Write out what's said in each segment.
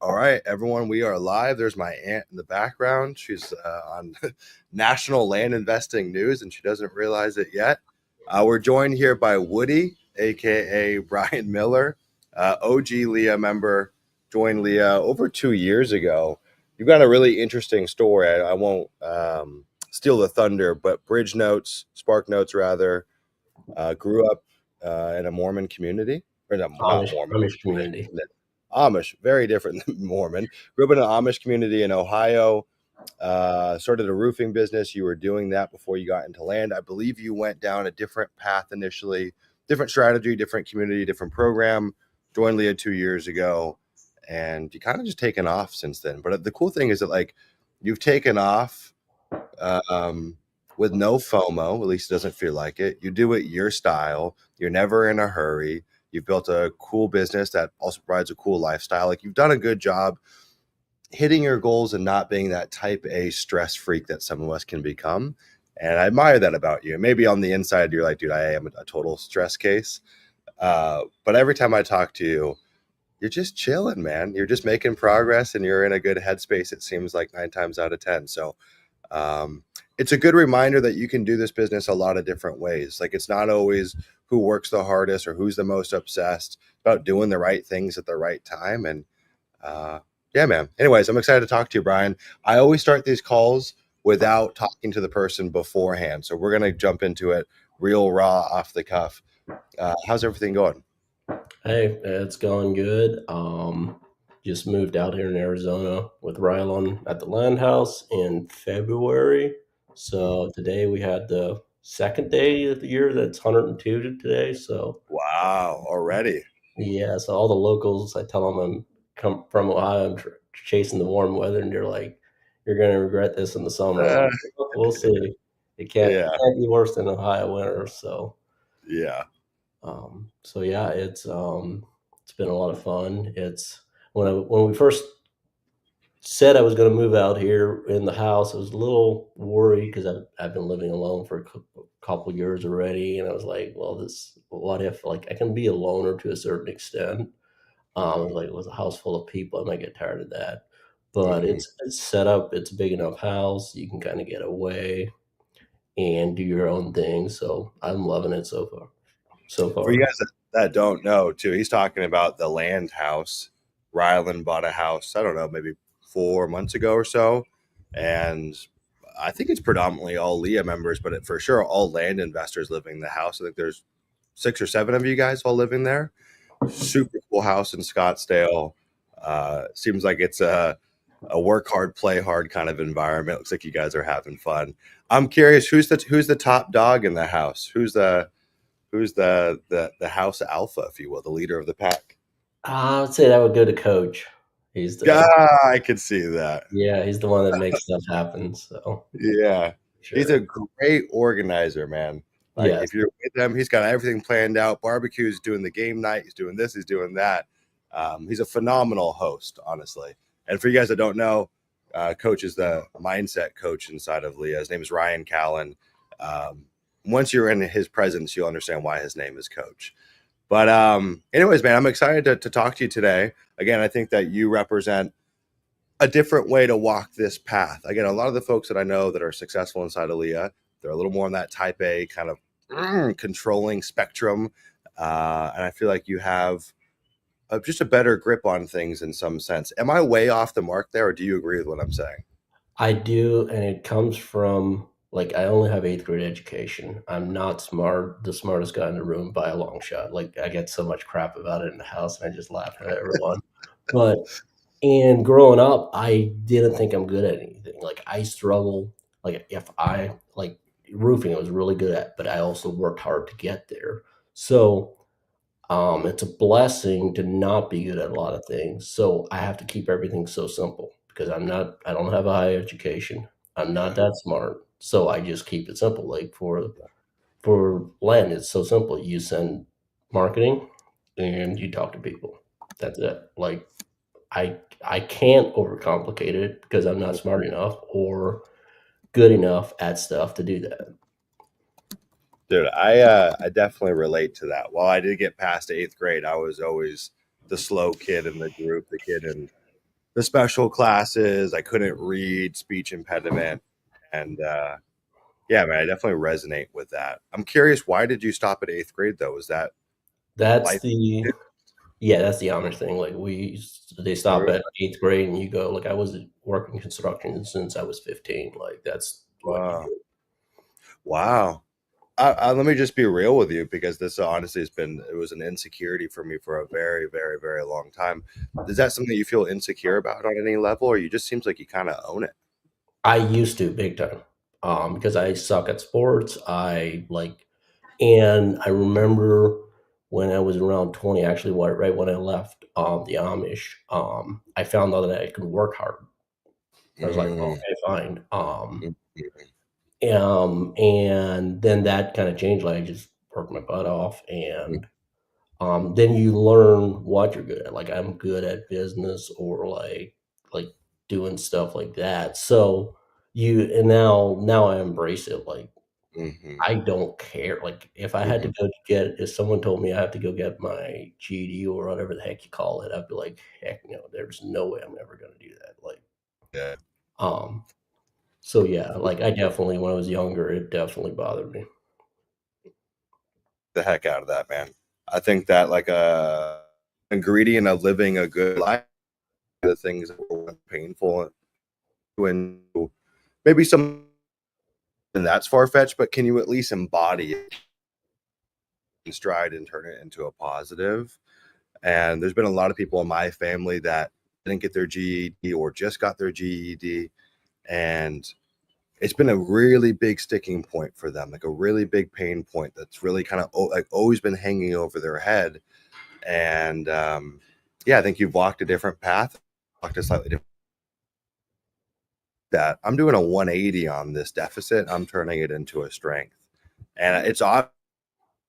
All right, everyone, we are live. There's my aunt in the background. She's on national land investing news, and she doesn't realize it yet. We're joined here by Woody, aka Brian Miller, OG LIA member, joined LIA over 2 years ago. You've got a really interesting story. I won't steal the thunder, but Bridge Notes, Spark Notes rather, grew up in a Mormon community, or not Mormon. Amish community. Amish, very different than Mormon. Grew up in an Amish community in Ohio. Started a roofing business. You were doing that before you got into land. I believe you went down a different path initially, different strategy, different community, different program. Joined LIA 2 years ago, and you kind of just taken off since then. But the cool thing is that like you've taken off with no FOMO. At least it doesn't feel like it. You do it your style. You're never in a hurry. You've built a cool business that also provides a cool lifestyle. Like you've done a good job hitting your goals and not being that type A stress freak that some of us can become. And I admire that about you. Maybe on the inside, you're like, dude, I am a total stress case. But every time I talk to you, you're just chilling, man. You're just making progress and you're in a good headspace. It seems like 9 times out of 10. So it's a good reminder that you can do this business a lot of different ways. Like it's not always who works the hardest or who's the most obsessed, about doing the right things at the right time. And yeah, man. Anyways, I'm excited to talk to you, Brian. I always start these calls without talking to the person beforehand. So we're going to jump into it real raw off the cuff. How's everything going? Hey, it's going good. Just moved out here in Arizona with Rylan at the land house in February. So today we had the second day of the year that's 102 today. So Wow, already. yeah, so all the locals, I tell them I'm come from Ohio, I'm chasing the warm weather, and they're like, "You're gonna regret this in the summer." I'm like, "Well, we'll see. It Yeah, can't be worse than Ohio winter." So yeah. so yeah, it's been a lot of fun. It's when we first said I was going to move out here in the house, I was a little worried because I've been living alone for a couple years already, and I was like, well, what if like I can be a loner to a certain extent? Like with a house full of people, I might get tired of that. But Mhm. it's set up. It's a big enough house. You can kind of get away and do your own thing. So I'm loving it so far. So For you far. guys that don't know, too, he's talking about the land house. Rylan bought a house, I don't know, maybe 4 months ago or so. And I think it's predominantly all LIA members, but for sure, all land investors living in the house. I think there's 6 or 7 of you guys all living there. Super cool house in Scottsdale. Seems like it's a work hard, play hard kind of environment. Looks like you guys are having fun. I'm curious, who's the top dog in the house? Who's the house alpha, if you will, the leader of the pack? I would say that would go to Coach. He's the Yeah, I can see that. Yeah, he's the one that makes stuff happen. So Yeah, he's a sure. great organizer, man. Like Yes. if you're with him, he's got everything planned out. Barbecue's doing the game night. He's doing this. He's doing that. He's a phenomenal host, honestly. And for you guys that don't know, Coach is the mindset coach inside of LIA. His name is Ryan Callen. Once you're in his presence, you'll understand why his name is Coach. But anyways, man, I'm excited to talk to you today. Again, I think that you represent a different way to walk this path. Again, a lot of the folks that I know that are successful inside of LIA, they're a little more on that type A kind of controlling spectrum. And I feel like you have just a better grip on things in some sense. Am I way off the mark there, or do you agree with what I'm saying? I do, and it comes from like I only have eighth grade education. I'm not the smartest guy in the room by a long shot. Like I get so much crap about it in the house, and I just laugh at everyone. But and growing up, I didn't think I'm good at anything. Like I struggle. Like if I like roofing, I was really good at, but I also worked hard to get there. So it's a blessing to not be good at a lot of things. So I have to keep everything so simple because I don't have a high education. I'm not Yeah. that smart. So I just keep it simple. Like for land, it's so simple. You send marketing and you talk to people. That's it. Like I can't overcomplicate it because I'm not smart enough or good enough at stuff to do that. Dude, I definitely relate to that. While I did get past 8th grade, I was always the slow kid in the group, the kid in the special classes. I couldn't read, speech impediment, and yeah, man, I definitely resonate with that. I'm curious, why did you stop at eighth grade though? Was that That's life? the Yeah, that's the Amish thing. Like they stop Really? at 8th grade and you go like I was working construction since I was 15. Like that's what you Wow, do. wow. Let me just be real with you, because this honestly it was an insecurity for me for a very, very, very long time. Is that something you feel insecure about on any level, or you just seems like you kind of own it? I used to big time. Because I suck at sports. And I remember when I was around 20, actually right when I left the Amish, I found out that I could work hard. I was like, Mm, okay, fine. mm, mm, And then that kind of changed. Like I just worked my butt off, mm, and then you learn what you're good at. Like I'm good at business or like doing stuff like that. So and now I embrace it. Like mhm, I don't care. Like if I had to mhm. go if someone told me I have to go get my GED or whatever the heck you call it, I'd be like, heck no, there's no way I'm ever gonna do that. Yeah, Um, so yeah, like I definitely when I was younger, it definitely bothered me. the heck out of that, man. I think that like a ingredient of living a good life, the things that were painful, when maybe some and that's far fetched, but can you at least embody it in stride and turn it into a positive? And there's been a lot of people in my family that didn't get their GED or just got their GED, and it's been a really big sticking point for them, like a really big pain point that's really kind of like always been hanging over their head. And yeah, I think you've walked a different path, walked a slightly different. That I'm doing a 180 on this deficit. I'm turning it into a strength, and it's off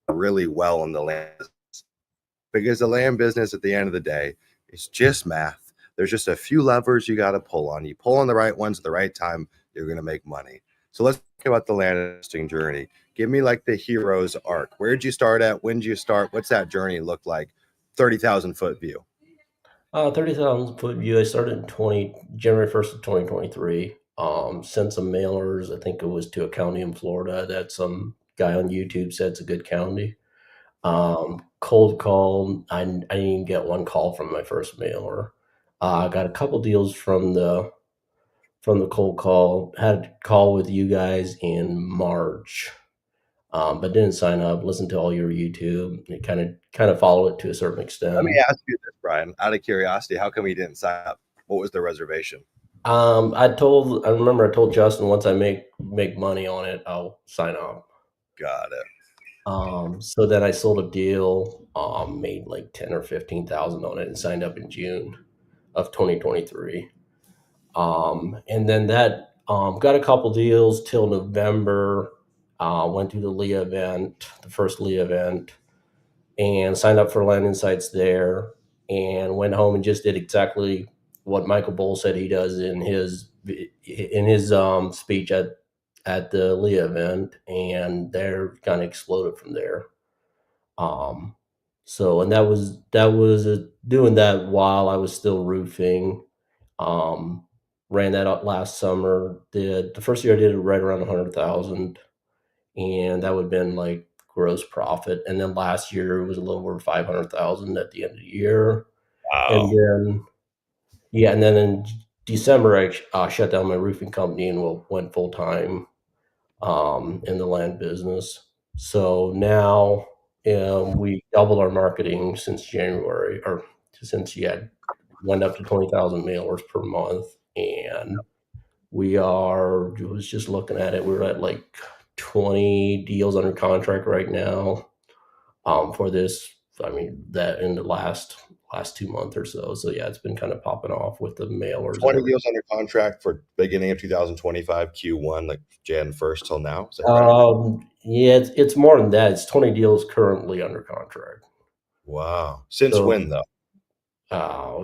really well in the land, because the land business at the end of the day is just math. There's just a few levers you got to pull on. You pull on the right ones at the right time, you're going to make money. So let's talk about the land investing journey. Give me like the hero's arc. Where did you start at? When did you start? What's that journey look like? 30,000-foot view. 30,000 foot view. I started in January 1st of 2023. Sent some mailers. I think it was to a county in Florida that some guy on YouTube said it's a good county. Cold call. I didn't even get one call from my first mailer. I got a couple deals from the cold call. Had a call with you guys in March, but didn't sign up. Listened to all your YouTube. And kind of follow it to a certain Let me extent. ask you this, Brian, out of curiosity, how come you didn't sign up? What was the reservation? I remember I told Justin once I make money on it, I'll sign up. Got it. So then I sold a deal, made like 10 or 15,000 on it and signed up in June of 2023. And then that, got a couple deals till November, went to the LIA event, the first LIA event, and signed up for Land Insights there, and went home and just did exactly what Michael Bull said he does in his speech at the LIA event, and they're kind of exploded from there. Um, so and that was doing that while I was still roofing. Um, Ran that out last summer. Did the first year I did it right around 100,000, and that would have been like gross profit. And then last year it was a little over 500,000 at the end of the year. And Wow. then yeah, and then in December I shut down my roofing company and went full time in the land business. So now we doubled our marketing since January, or since went up to 20,000 mailers per month, and was just looking at it. We're at like 20 deals under contract right now for this. I mean, that in the last 2 months or so. So yeah, it's been kind of popping off with the mailers and 20 everything. deals under contract for beginning of 2025 Q1, like Jan 1st till now. Is that right? Yeah, it's more than that. It's 20 deals currently under contract. Wow. Since So when though?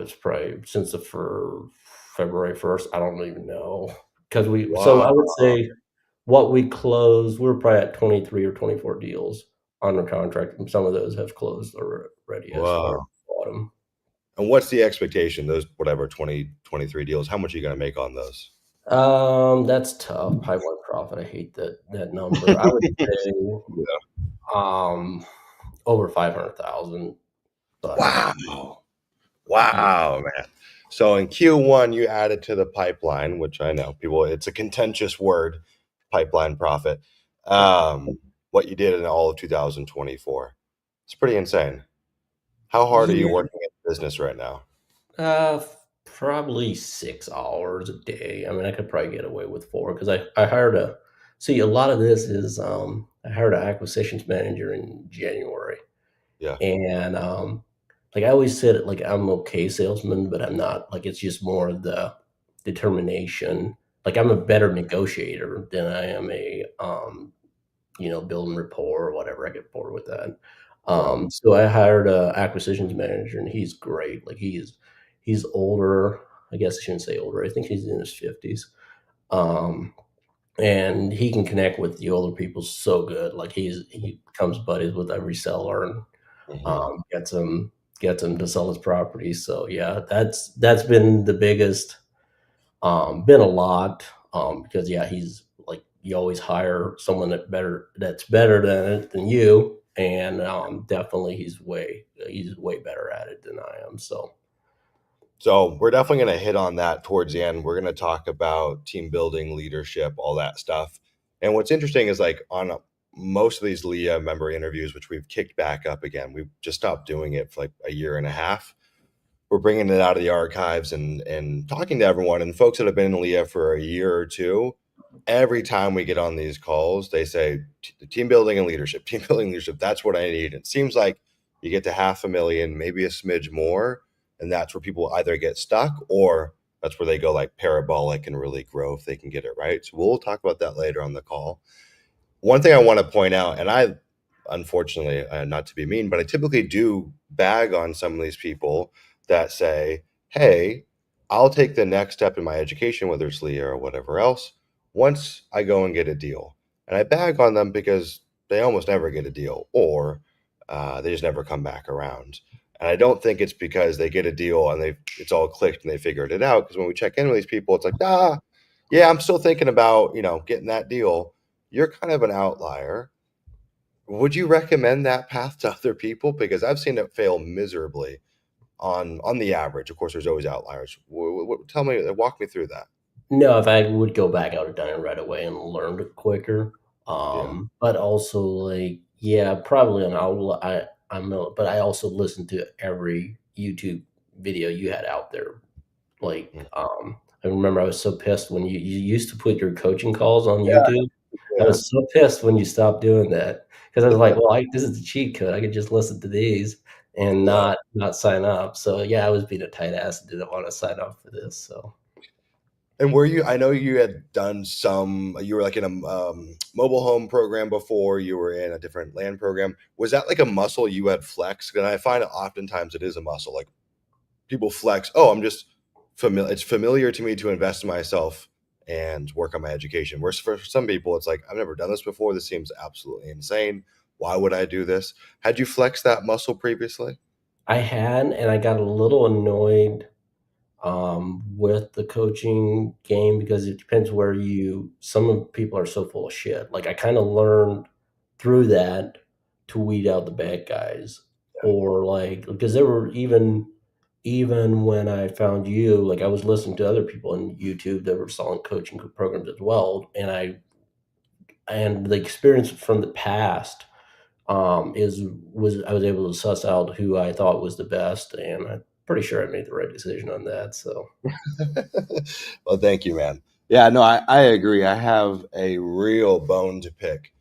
it's probably since for February 1st. I don't even know because so Wow. I would say what we closed, we're probably at 23 or 24 deals under contract, and some of those have closed already as far as Wow. bottom. And what's the expectation? Those whatever 2023 deals, how much are you gonna make on those? That's tough. Pipeline profit. I hate that number. I would say Yeah. um over 500,000, but Wow. yeah. Wow, man. So in Q1, you added to the pipeline, which I know people, it's a contentious word, pipeline profit. What you did in all of 2024. It's pretty insane. How hard are you Yeah. working in business right now? Probably 6 hours a day. I mean, I could probably get away with four because I hired a. See, a lot of this is I hired an acquisitions manager in January, Yeah. and like I always said, like I'm okay salesman, but I'm not. Like it's just more of the determination. Like I'm a better negotiator than I am a building rapport or whatever. I get bored with that. Right. So I hired a acquisitions manager, and he's great. Like he's older. I guess I shouldn't say older. I think he's in his 50s. Um, and he can connect with the older people so good. Like he becomes buddies with every seller and Mhm. um, gets him gets him to sell his property. So yeah, that's been the biggest. Been a lot, because yeah, he's like you always hire someone that's better than you, and definitely he's way better at it than I am. So So we're definitely going to hit on that towards the end. We're going to talk about team building, leadership, all that stuff. And what's interesting is like on most of these LIA member interviews, which we've kicked back up again, we've just stopped doing it for like a year and a half. We're bringing it out of the archives and talking to everyone and folks that have been in LIA for a year or two. Every time we get on these calls, they say team building and leadership, team building leadership. That's what I need. It seems like you get to 500,000, maybe a smidge more, and that's where people either get stuck or that's where they go like parabolic and really grow if they can get it right. So we'll talk about that later on the call. One thing I want to point out, and I unfortunately, not to be mean, but I typically do bag on some of these people that say, "Hey, I'll take the next step in my education, whether it's LIA or whatever else, once I go and get a deal." And I bag on them because they almost never get a deal, or they just never come back around. And I don't think it's because they get a deal and it's all clicked and they figured it out. Because when we check in with these people, it's like, yeah, I'm still thinking about getting that deal. You're kind of an outlier. Would you recommend that path to other people? Because I've seen it fail miserably on the average. Of course, there's always outliers. Tell me, walk me through that. no, if I would go back, I would have done it right away and learned it quicker. Yeah. But also like yeah, probably an outlet. But I also listened to every YouTube video you had out there. Mm. I remember I was so pissed when you used to put your coaching calls on Yeah, YouTube. I yeah, was so pissed when you stopped doing that because I was like, "Well, this is the cheat code. I could just listen to these and yeah. not sign up." So, yeah, I was being a tight ass and didn't wanna sign up for this, so And were you? I know you had done some. You were like in a mobile home program before. You were in a different land program. Was that like a muscle you had flexed? And I find it oftentimes it is a muscle. Like people flex, "Oh, I'm just familiar. It's familiar to me to invest in myself and work on my education." Whereas for some people, it's like, "I've never done this before. This seems absolutely insane. Why would I do this?" Had you flexed that muscle previously? I had, and I got a little annoyed with the coaching game because it depends where you some of people are so full of shit. Like I kind of learned through that to weed out the bad guys or like because there were even when I found you, like I was listening to other people on YouTube that were selling coaching programs as well. And the experience from the past is was I was able to suss out who I thought was the best, and I'm pretty sure I made the right decision on that. So Well, thank you, man. Yeah, no, I agree. I have a real bone to pick,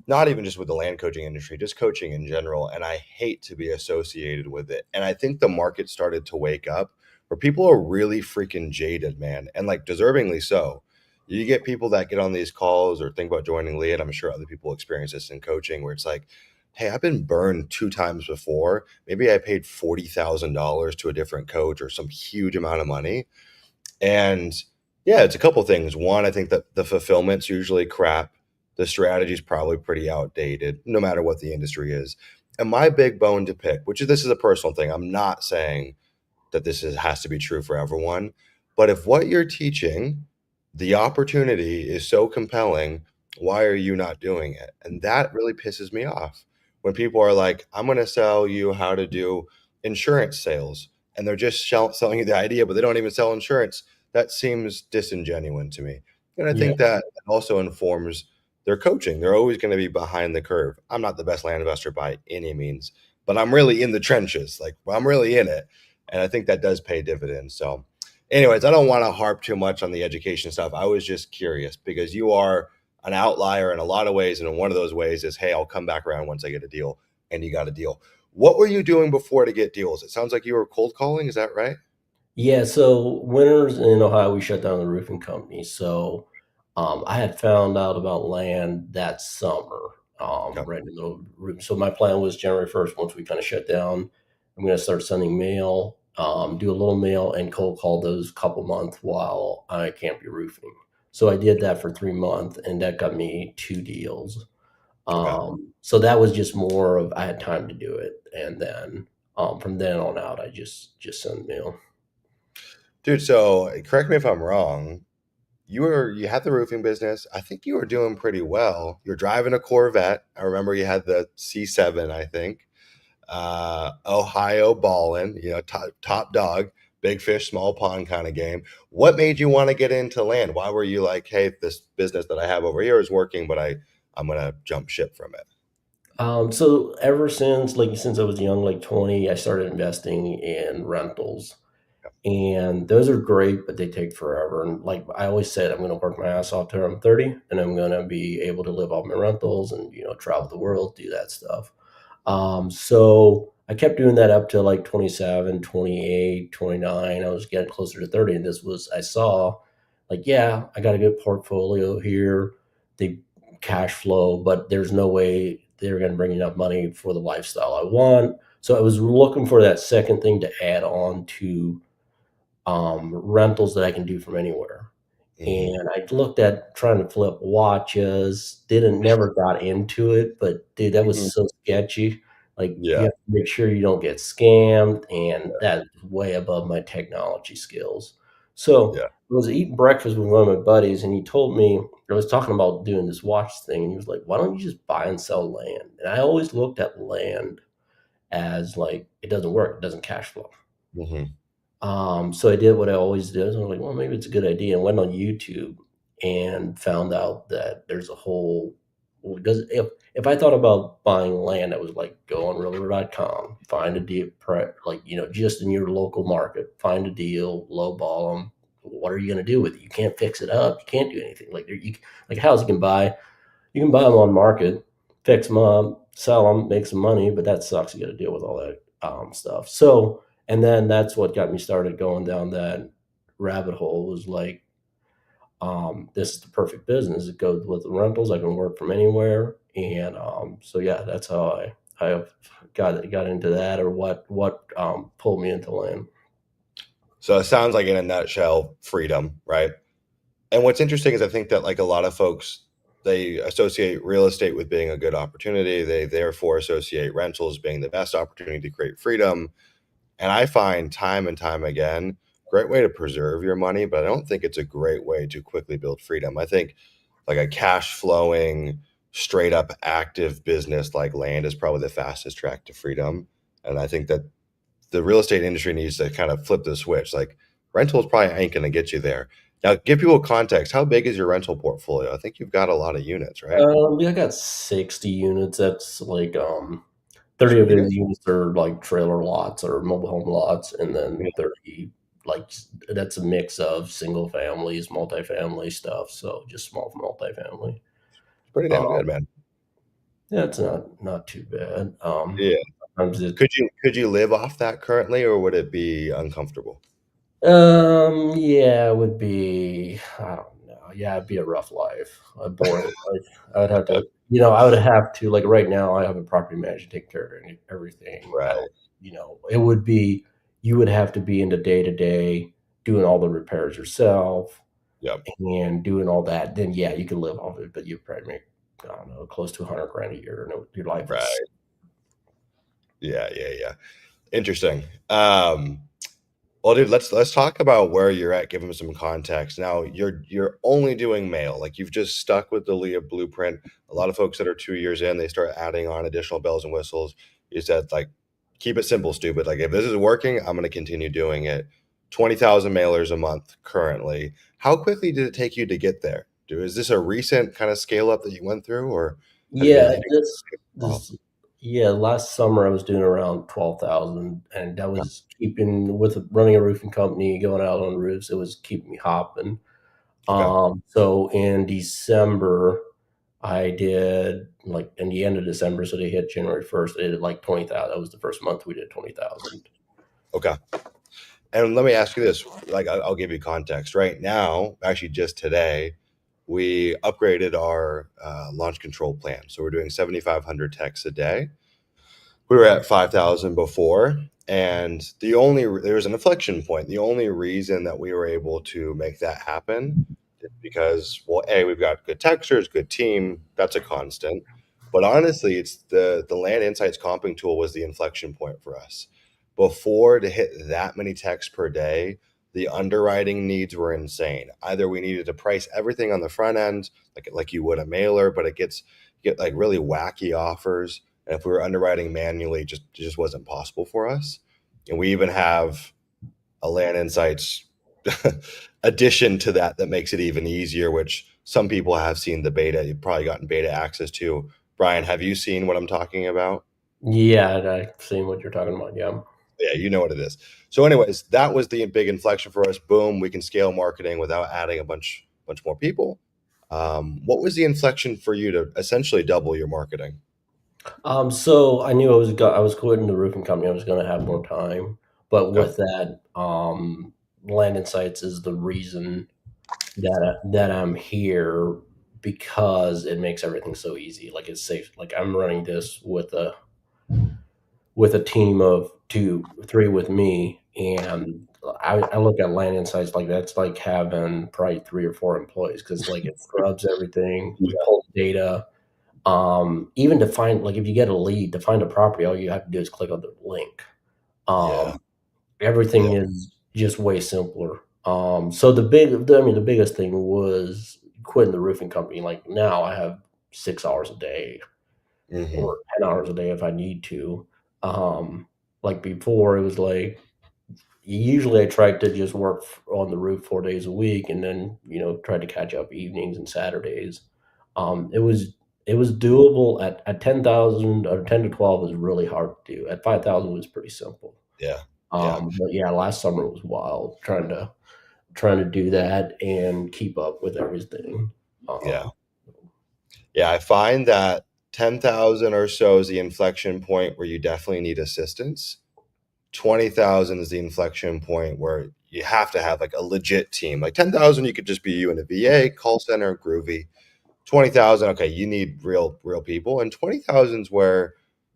not even just with the land coaching industry, just coaching in general. And I hate to be associated with it. And I think the market started to wake up where people are really freaking jaded, man, and like deservingly so. You get people that get on these calls or think about joining Lee, and I'm sure other people experience this in coaching where it's like, hey, I've been burned 2 times before. Maybe I paid $40,000 to a different coach or some huge amount of money. And yeah, it's a couple things. One, I think that the fulfillment's usually crap. The strategy's probably pretty outdated, no matter what the industry is. And my big bone to pick, which is this is a personal thing. I'm not saying that has to be true for everyone. But if what you're teaching, the opportunity is so compelling, why are you not doing it? And that really pisses me off when people are like, I'm going to sell you how to do insurance sales. And they're just selling you the idea, but they don't even sell insurance. That seems disingenuous to me. And I Yeah. think that also informs their coaching. They're always going to be behind the curve. I'm not the best land investor by any means, but I'm really in the trenches. Like, I'm really in it. And I think that does pay dividends. So, anyways, I don't want to harp too much on the education stuff. I was just curious because you are an outlier in a lot of ways. And one of those ways is, hey, I'll come back around once I get a deal, and you got a deal. What were you doing before to get deals? It sounds like you were cold calling. Is that right? Yeah, so winters in Ohio, we shut down the roofing company. So I had found out about land that summer, Okay. right in the middle of roof. So my plan was January 1st, once we kind of shut down, I'm going to start sending mail, do a little mail, and cold call those couple months while I can't be roofing. So I did that for 3 months, and that got me 2 deals. Okay. So that was just more of I had time to do it, and then from then on out, I just send mail. Dude, so correct me if I'm wrong. You had the roofing business. I think you were doing pretty well. You're driving a Corvette. I remember you had the C7, I think. Ohio ballin', top dog, big fish, small pond kind of game. What made you want to get into land? Why were you like, hey, this business that I have over here is working, but I'm gonna jump ship from it? So ever since I was young, like 20, I started investing in rentals. And those are great, but they take forever. And like I always said, I'm going to work my ass off till I'm 30, and I'm going to be able to live off my rentals and, travel the world, do that stuff. So I kept doing that up to like 27, 28, 29. I was getting closer to 30. And I saw like, yeah, I got a good portfolio here. They cash flow, but there's no way they're going to bring enough money for the lifestyle I want. So I was looking for that second thing to add on to rentals that I can do from anywhere. Hmm. And I looked at trying to flip watches, didn't never got into it, but dude, that was so sketchy. Like you Yeah, have to make sure you don't get scammed, and that's way above my technology skills. So yeah. I was eating breakfast with one of my buddies, and he told me I was talking about doing this watch thing, and he was like, "Why don't you just buy and sell land?" And I always looked at land as like it doesn't work, it doesn't cash flow. Hmm. So I did what I always did. I was like, well, maybe it's a good idea, and went on YouTube and found out that there's a whole because if I thought about buying land, I was like go on realtor.com, find a deal, like just in your local market, find a deal, lowball them. What are you going to do with it? You can't fix it up. You can't do anything. Like a house you can buy them on market, fix them up, sell them, make some money, but that sucks. You got to deal with all that stuff. So, and then that's what got me started going down that rabbit hole. Was like, this is the perfect business. It goes with the rentals. I can work from anywhere, and so yeah, that's how I got into that, or what pulled me into land. So it sounds like in a nutshell, freedom, right? And what's interesting is I think that like a lot of folks, they associate real estate with being a good opportunity. They therefore associate rentals being the best opportunity to create freedom. And I find time and time again, great way to preserve your money, but I don't think it's a great way to quickly build freedom. I think like a cash flowing, straight up active business like land is probably the fastest track to freedom. And I think that the real estate industry needs to kind of flip the switch. Like rentals probably ain't going to get you there. Now, give people context. How big is your rental portfolio? I think you've got a lot of units, right? Yeah, I got 60 units. That's like 30 of Sweet. those units are like trailer lots or mobile home lots, and then 30 like that's a mix of single families, multifamily stuff. So just small multifamily. Pretty damn Um, good, man. yeah, it's not too bad. Yeah. Sometimes it Could you live off that currently, or would it be uncomfortable? Yeah, it would be, I don't know. Yeah, it'd be a rough life, a boring life. I would have to, I would have to, like right now, I have a property manager take care of everything Right. else. It would be, you would have to be in the day to day doing all the repairs yourself Yep. and doing all that. Then, yeah, you could live off it, but you'd probably make, I don't know, close to 100 grand a year. And your life was, Right. Yeah. Yeah. Yeah. Interesting. Well, dude, let's talk about where you're at. Give them some context. Now, you're only doing mail. Like you've just stuck with the Leah blueprint. A lot of folks that are 2 years in, they start adding on additional bells and whistles. You said like, keep it simple, stupid. Like if this is working, I'm going to continue doing it. 20,000 mailers a month currently. How quickly did it take you to get there? Is this a recent kind of scale up that you went through, or have you been Yeah, hitting? Oh, this yeah, last summer I was doing around 12,000, and that okay. was keeping with running a roofing company, going out on roofs, it was keeping me hopping. Okay. So in December, I did like in the end of December, so they hit January 1st, they did like 20,000. That was the first month we did 20,000. Okay. And let me ask you this, like I'll give you context. Right now, actually just today, we upgraded our launch control plan. So we're doing 7,500 texts a day. We were at 5,000 before, and there was an inflection point. The only reason that we were able to make that happen is because, well, A, we've got good texters, good team. That's a constant. But honestly, it's the Land Insights comping tool was the inflection point for us. Before, to hit that many texts per day, the underwriting needs were insane. Either we needed to price everything on the front end, like you would a mailer, but you get like really wacky offers. And if we were underwriting manually, it just wasn't possible for us. And we even have a Land Insights addition to that makes it even easier, which some people have seen the beta. You've probably gotten beta access to. Brian, have you seen what I'm talking about? Yeah, I've seen what you're talking about. Yeah. Yeah, you know what it is. So, anyways, that was the big inflection for us. Boom, we can scale marketing without adding a bunch more people. What was the inflection for you to essentially double your marketing? So I knew I was quitting the roofing company. I was going to have more time, but Okay. with that, Land Insights is the reason that I'm here because it makes everything so easy. Like it's safe. Like I'm running this with a team of two, three with me, and I look at Land Insights like that's like having probably three or four employees because like it scrubs everything. We Yeah. pull data. Even to find like if you get a lead to find a property, all you have to do is click on the link. Yeah. Um, Yeah. Everything is just way simpler. So the biggest thing was quitting the roofing company. Like now, I have 6 hours a day Hmm. or 10 hours a day if I need to. Um, like before, it was like usually I tried to just work on the roof 4 days a week, and then try to catch up evenings and Saturdays. Um, it was it was doable at 10,000 or 10 to 12 was really hard to do. At 5,000 was pretty simple. Yeah. Yeah. But yeah, last summer was wild trying to do that and keep up with everything. Yeah. Um, Yeah, I find that 10,000 or so is the inflection point where you definitely need assistance. 20,000 is the inflection point where you have to have like a legit team. Like 10,000, you could just be you and a VA, call center, groovy. 20,000, okay, you need real people. And 20,000 is where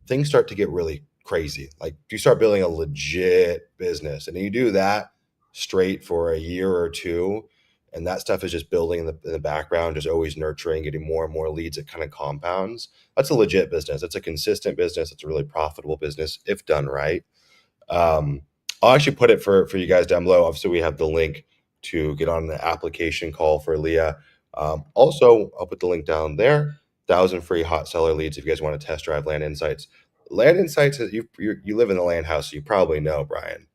things start to get really crazy. Like you start building a legit business and you do that straight for a year or two. And that stuff is just building in the background, just always nurturing, getting more and more leads. It kind of compounds. That's a legit business. It's a consistent business. It's a really profitable business if done right. Um, I'll actually put it for you guys down below. Obviously, we have the link to get on the application call for Leah. Also, I'll put the link down there. 1,000 free hot seller leads if you guys want to test drive Land Insights. Land Insights, you live in the land house, so you probably know, Brian.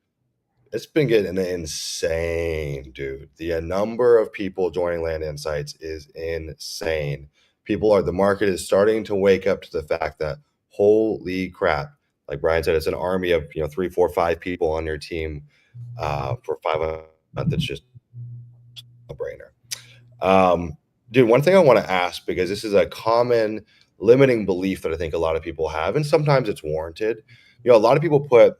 It's been getting insane, dude. The number of people joining Land Insights is insane. The market is starting to wake up to the fact that holy crap, like Brian said, it's an army of 3, 4, 5 people on your team for 5 months. It's just a brainer. Um, Dude, one thing I want to ask because this is a common limiting belief that I think a lot of people have, and sometimes it's warranted. A lot of people put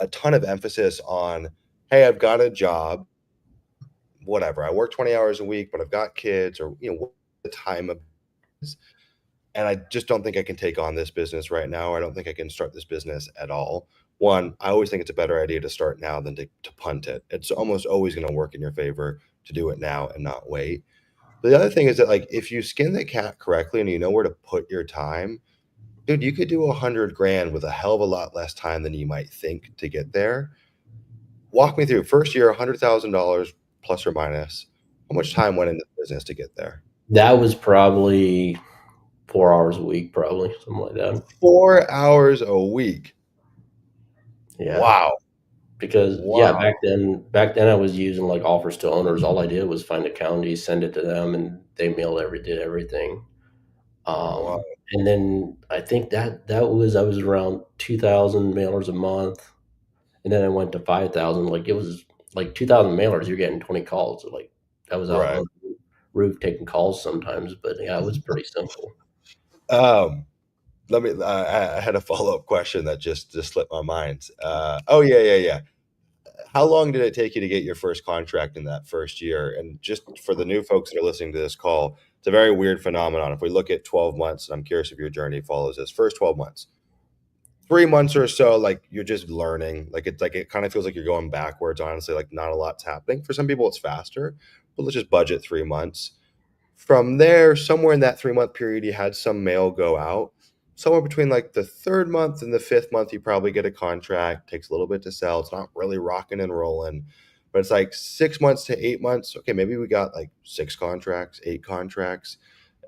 a ton of emphasis on, hey, I've got a job, whatever. I work 20 hours a week, but I've got kids, or what the time of is, and I just don't think I can take on this business right now. Or I don't think I can start this business at all. One, I always think it's a better idea to start now than to punt it. It's almost always going to work in your favor to do it now and not wait. But the other thing is that like if you skin the cat correctly and you know where to put your time, dude, you could do 100 grand with a hell of a lot less time than you might think to get there. walk me through first year, $100,000 plus or minus. How much time went into the business to get there? That was probably 4 hours a week, probably something like that. 4 hours a week. Yeah, Wow. because yeah, Wow. back then I was using like offers to owners. All I did was find a county, send it to them, and they did everything. Wow. And then I think that was I was around 2,000 mailers a month, and then I went to 5,000. Like it was like 2,000 mailers, you're getting 20 calls. Like I was out Right. on the roof taking calls sometimes, but yeah, it was pretty simple. Um, let me. I had a follow up question that just slipped my mind. Oh yeah, yeah, yeah. How long did it take you to get your first contract in that first year? And just for the new folks that are listening to this call, it's a very weird phenomenon. If we look at 12 months, and I'm curious if your journey follows this, first 12 months, 3 months or so, like you're just learning. Like it kind of feels like you're going backwards, honestly, like not a lot's happening. For some people, it's faster, but let's just budget 3 months. From there, somewhere in that 3 month period, you had some mail go out. Somewhere between like the third month and the fifth month, you probably get a contract. Takes a little bit to sell. It's not really rocking and rolling, but it's like 6 months to 8 months. Okay, maybe we got like six contracts, eight contracts.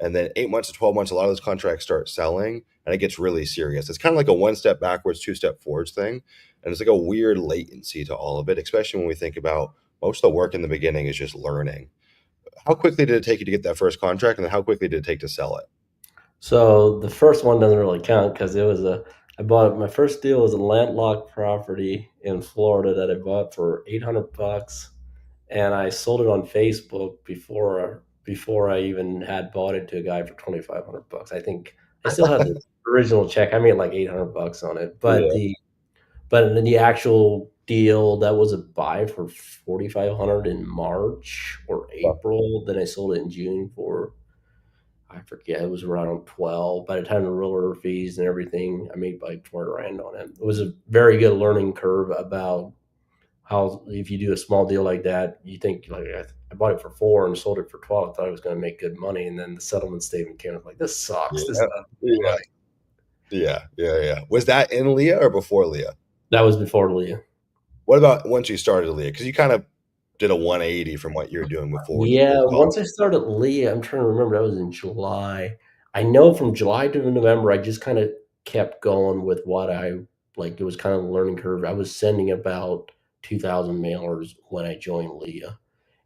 And then 8 months to 12 months, a lot of those contracts start selling and it gets really serious. It's kind of like a one step backwards, two step forwards thing. And it's like a weird latency to all of it, especially when we think about most of the work in the beginning is just learning. How quickly did it take you to get that first contract, and then how quickly did it take to sell it? So the first one doesn't really count because it was a I bought my first deal was a landlocked property in Florida that I bought for $800, and I sold it on Facebook before I even had bought it to a guy for $2,500. I think I still have the original check. I made like $800 on it, Yeah. but then the actual deal that was a buy for 4,500 in March or April. Then I sold it in June for I forget, it was around 12. By the time the roller fees and everything, I made like 20 grand on it. It was a very good learning curve about how if you do a small deal like that, you think like I bought it for 4 and sold it for 12. I thought I was going to make good money, and then the settlement statement came up like this sucks. This is Yeah. not Yeah. money. Yeah. Yeah. Yeah. Was that in Leah or before Leah? That was before Leah. What about once you started Leah? Because you kind of did a 180 from what you were doing before with Yeah, college. once I started Leah, I'm trying to remember. That was in July. I know from July to November, I just kind of kept going with what I like. It was kind of a learning curve. I was sending about 2,000 mailers when I joined Leah.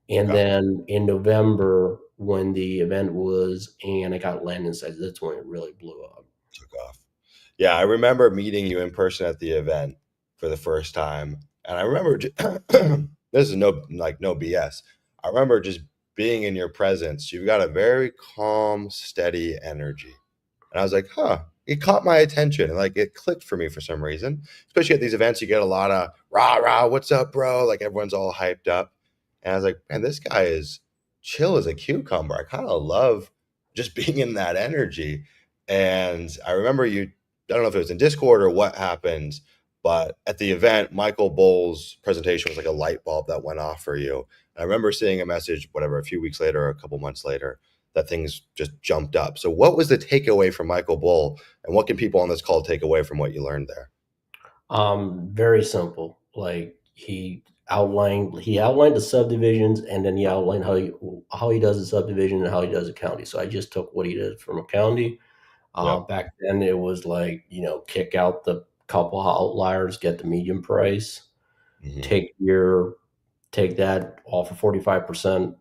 And Okay. then in November, when the event was, and I got landing sites, that's when it really blew up. Took off. Yeah. I remember meeting you in person at the event for the first time. And I remember, this is no BS. I remember just being in your presence. You've got a very calm, steady energy. And I was like, huh, it caught my attention and like it clicked for me for some reason. Especially at these events, you get a lot of rah, rah, what's up, bro? Like everyone's all hyped up. And I was like, man, this guy is chill as a cucumber. I kind of love just being in that energy. And I remember you, I don't know if it was in Discord or what happened, but at the event, Michael Bowles' presentation was like a light bulb that went off for you. And I remember seeing a message, whatever, a few weeks later, or a couple months later, that things just jumped up. So, what was the takeaway from Michael Bull, and what can people on this call take away from what you learned there? Very simple. Like he outlined the subdivisions, and then he outlined how he does the subdivision and how he does a county. So I just took what he did from a county. Yep. Back then it was like, kick out the couple outliers, get the median price, Hmm. take take that off of 45%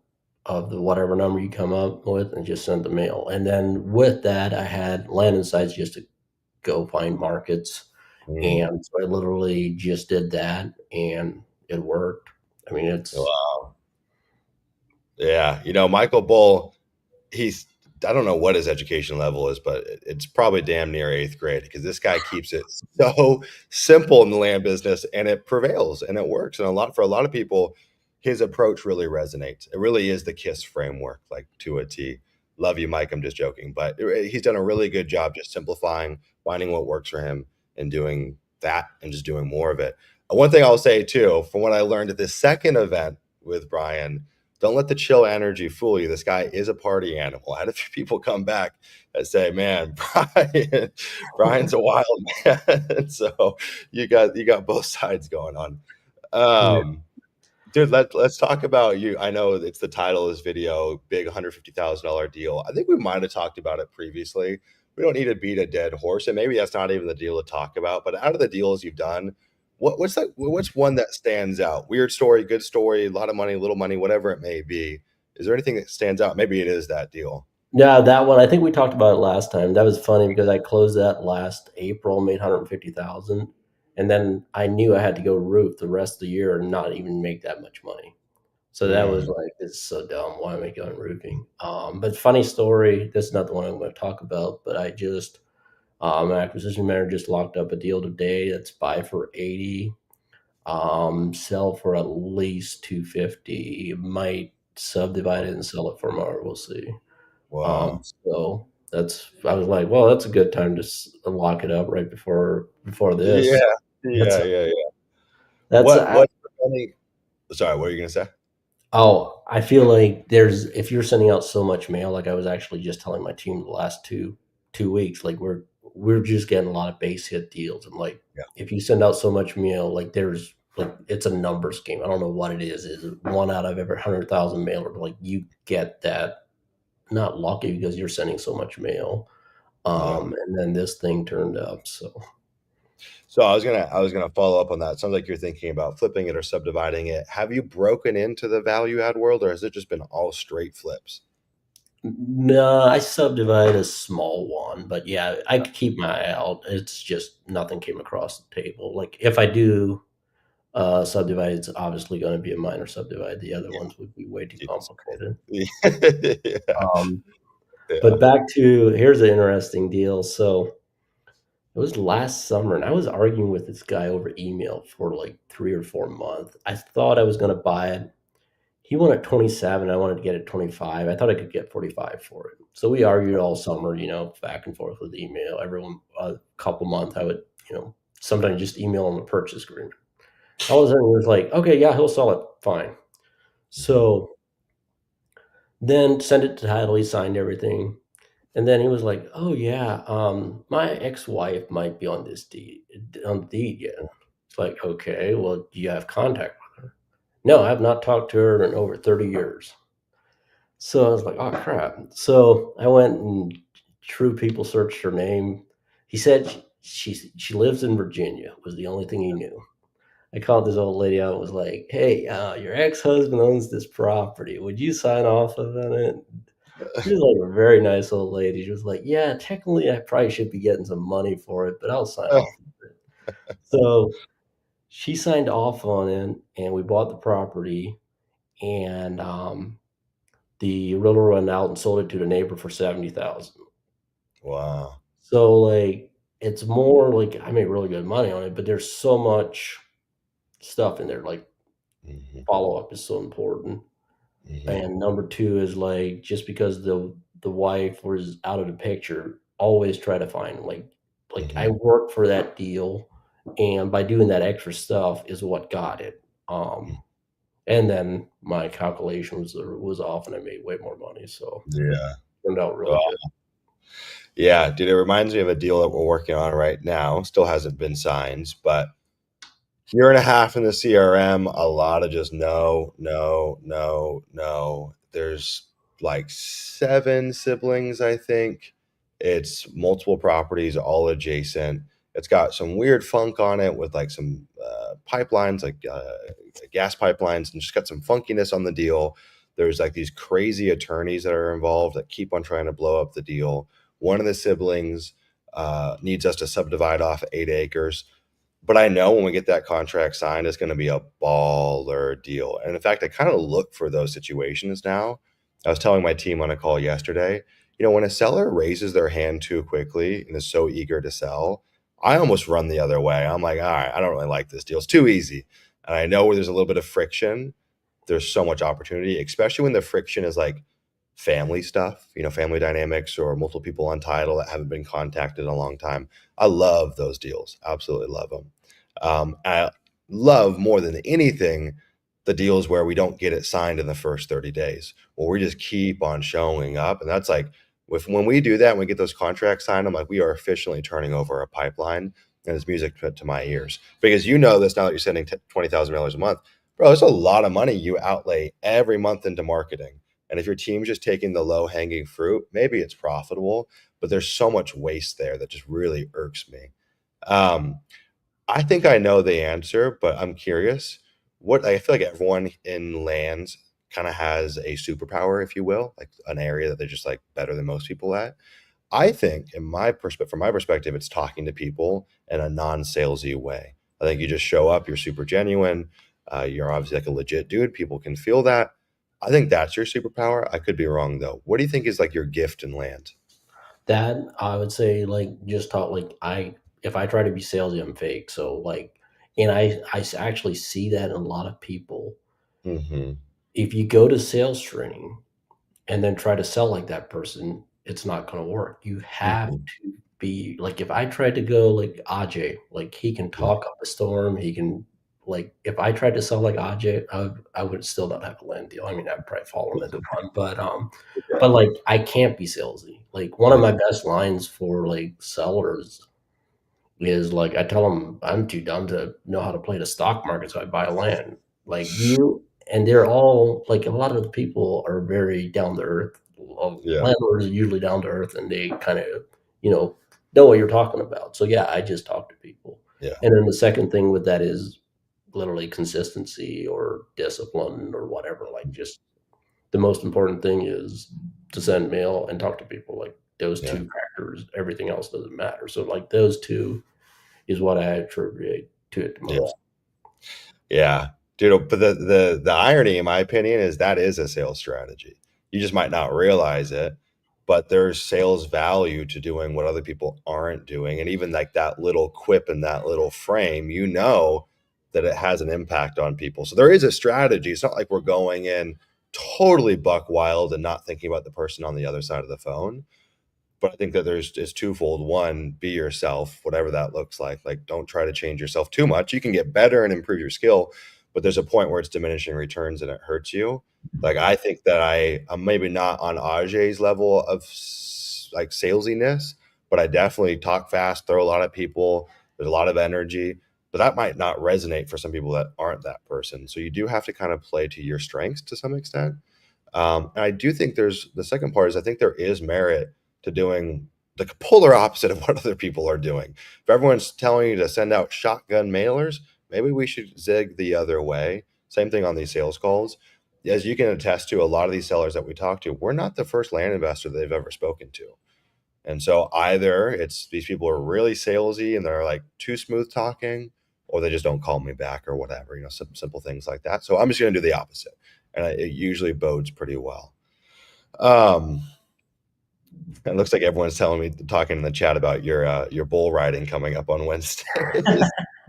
of the whatever number you come up with and just send the mail. And then with that, I had landing sites just to go find markets. Mm. And so I literally just did that and it worked. I mean, it's Wow. Yeah. Michael Bull, he's I don't know what his education level is, but it's probably damn near eighth grade because this guy keeps it so simple in the land business and it prevails and it works. And for a lot of people, his approach really resonates. It really is the KISS framework, like to a T. Love you, Mike. I'm just joking, but he's done a really good job just simplifying, finding what works for him, and doing that and just doing more of it. One thing I'll say too, from what I learned at this second event with Brian, don't let the chill energy fool you. This guy is a party animal. I had a few people come back and say, "Man, Brian's a wild man." So you got both sides going on. Yeah. Dude, let's talk about you. I know it's the title of this video, big $150,000 deal. I think we might have talked about it previously. We don't need to beat a dead horse, and maybe that's not even the deal to talk about. But out of the deals you've done, what's one that stands out? Weird story, good story, a lot of money, little money, whatever it may be. Is there anything that stands out? Maybe it is that deal. Yeah, that one, I think we talked about it last time. That was funny because I closed that last April, made 150,000, and then I knew I had to go roof the rest of the year and not even make that much money. So that was Mm, like, this is so dumb. Why am I going roofing? But funny story. This is not the one I'm going to talk about. But I just my acquisition manager just locked up a deal today. That's buy for 80, sell for at least 250. Might subdivide it and sell it for more. We'll see. wow. So that's, I was like, well, that's a good time to lock it up right before Yeah, this. That's yeah, yeah, yeah. that's What's the funny? Sorry, what are you gonna say? Oh, I feel like there's, if you're sending out so much mail, like I was actually just telling my team the last two weeks, like we're just getting a lot of base hit deals, and like Yeah, if you send out so much mail, like there's like it's a numbers game. I don't know what it is. Is it one out of every 100,000 mail, or like you get that not lucky because you're sending so much mail. yeah. And then this thing turned up. So So I was gonna follow up on that. It sounds like you're thinking about flipping it or subdividing it. Have you broken into the value add world, or has it just been all straight flips? no, I subdivide a small one, but yeah, I could keep my eye out. It's just nothing came across the table. Like if I do subdivide, it's obviously going to be a minor subdivide. The other ones would be way too complicated. Yeah, Um, but yeah. back to, here's an interesting deal. So it was last summer, and I was arguing with this guy over email for like 3 or 4 months. I thought I was going to buy it. He wanted 27. I wanted to get it 25. I thought I could get 45 for it. So we argued all summer, back and forth with email. Everyone, a couple months, I would, sometimes just email him a purchase agreement. All of a sudden, it was like, okay, yeah, he'll sell it. Fine. Mhm. So then send it to title. He signed everything. And then he was like, oh, yeah, my ex wife might be on this deed, on the deed yet. It's like, okay, well, do you have contact with her? No, I have not talked to her in over 30 years. So I was like, oh crap. So I went and True People searched her name. He said she lives in Virginia, was the only thing he knew. I called this old lady out and was like, hey, your ex husband owns this property. Would you sign off on it? She was like a very nice old lady. She was like, yeah, technically I probably should be getting some money for it, but I'll sign off on it. So she signed off on it, and we bought the property, and the realtor went out and sold it to the neighbor for 70,000. Wow. So like it's more like I made really good money on it, but there's so much stuff in there. Like Mhm, follow up is so important. mhm, And number two is like just because the wife was out of the picture, always try to find like I mhm, worked for that deal, and by doing that extra stuff is what got it. mhm. And then my calculation was off, and I made way more money. So Yeah. turned out really Wow. good. Yeah, dude, it reminds me of a deal that we're working on right now. Still hasn't been signed, but year and a half in the CRM, a lot of just no, no, no, no. There's like 7 siblings, I think. It's multiple properties, all adjacent. It's got some weird funk on it with like some pipelines, like gas pipelines, and just got some funkiness on the deal. There's like these crazy attorneys that are involved that keep on trying to blow up the deal. One of the siblings needs us to subdivide off 8 acres, but I know when we get that contract signed, it's gonna be a baller deal, and in fact, I kinda look for those situations now. I was telling my team on a call yesterday, when a seller raises their hand too quickly and is so eager to sell, I almost run the other way. I'm like, "Alright, I don't really like this deal. It's too easy." And I know where there's a little bit of friction, there's so much opportunity, especially when the friction is, like, family stuff, family dynamics or multiple people on title that haven't been contacted in a long time. I love those deals, absolutely love them. I love more than anything the deals where we don't get it signed in the first 30 days, where we just keep on showing up. And that's like, when we do that, when we get those contracts signed, I'm like, we are efficiently turning over a pipeline. and it's music to my ears. Because you know this now that you're sending $20,000 a month, bro. It's a lot of money you outlay every month into marketing. And if your team's just taking the low hanging fruit, maybe it's profitable, but there's so much waste there that just really irks me. Um, I think I know the answer, but I'm curious. What I feel like everyone in lands kind of has a superpower, if you will, like an area that they're just like better than most people at. I think, in my perspective, from my perspective, it's talking to people in a non-salesy way. I think you just show up, you're super genuine, you're obviously like a legit dude. People can feel that. I think that's your superpower. I could be wrong though. What do you think is like your gift in land? That I would say, like, just talk like I if I try to be salesy, I'm fake. So like, and actually see that in a lot of people. Hmm. If you go to sales training and then try to sell like that person, it's not going to work. You have Hmm. to be like, if I tried to go like Ajay, like he can Yeah. talk up a storm, he can like, if I tried to sell like Ajay, I would still not have a land deal. I mean, I'd probably follow him into one, Yeah. but like I can't be salesy. Like one of my Yeah. best lines for like sellers is like I tell them I'm too dumb to know how to play the stock market, so I buy land. Like you, and they're all like a lot of the people are very down to earth. Yeah. Landlords are usually down to earth, and they kind of you know know what you're talking about. So yeah, I just talk to people. Yeah. And then the second thing with that is literally consistency or discipline or whatever. Like just the most important thing is to send mail and talk to people. Like those Yeah. two factors, everything else doesn't matter. So like those two is what I attribute to it the Yeah. most. Yeah, dude. But the irony, in my opinion, is that is a sales strategy. You just might not realize it, but there's sales value to doing what other people aren't doing, and even like that little quip and that little frame, you know, that it has an impact on people. So there is a strategy. It's not like we're going in totally buck wild and not thinking about the person on the other side of the phone. But I think that there's it's twofold. One, be yourself, whatever that looks like. Like, don't try to change yourself too much. You can get better and improve your skill, but there's a point where it's diminishing returns and it hurts you. Like, I think that I'm maybe not on Ajay's level of like salesiness, but I definitely talk fast, throw a lot of people. There's a lot of energy, but that might not resonate for some people that aren't that person. So you do have to kind of play to your strengths to some extent. And I do think there's the second part is I think there is merit to doing the polar opposite of what other people are doing. If everyone's telling you to send out shotgun mailers, maybe we should zig the other way. Same thing on these sales calls. As you can attest to, a lot of these sellers that we talk to, we're not the first land investor they've ever spoken to. And so either it's these people are really salesy and they're like too smooth talking, or they just don't call me back or whatever, some simple things like that. So I'm just going to do the opposite. And it usually bodes pretty well. Um, it looks like everyone's telling me, talking in the chat about your bull riding coming up on Wednesday.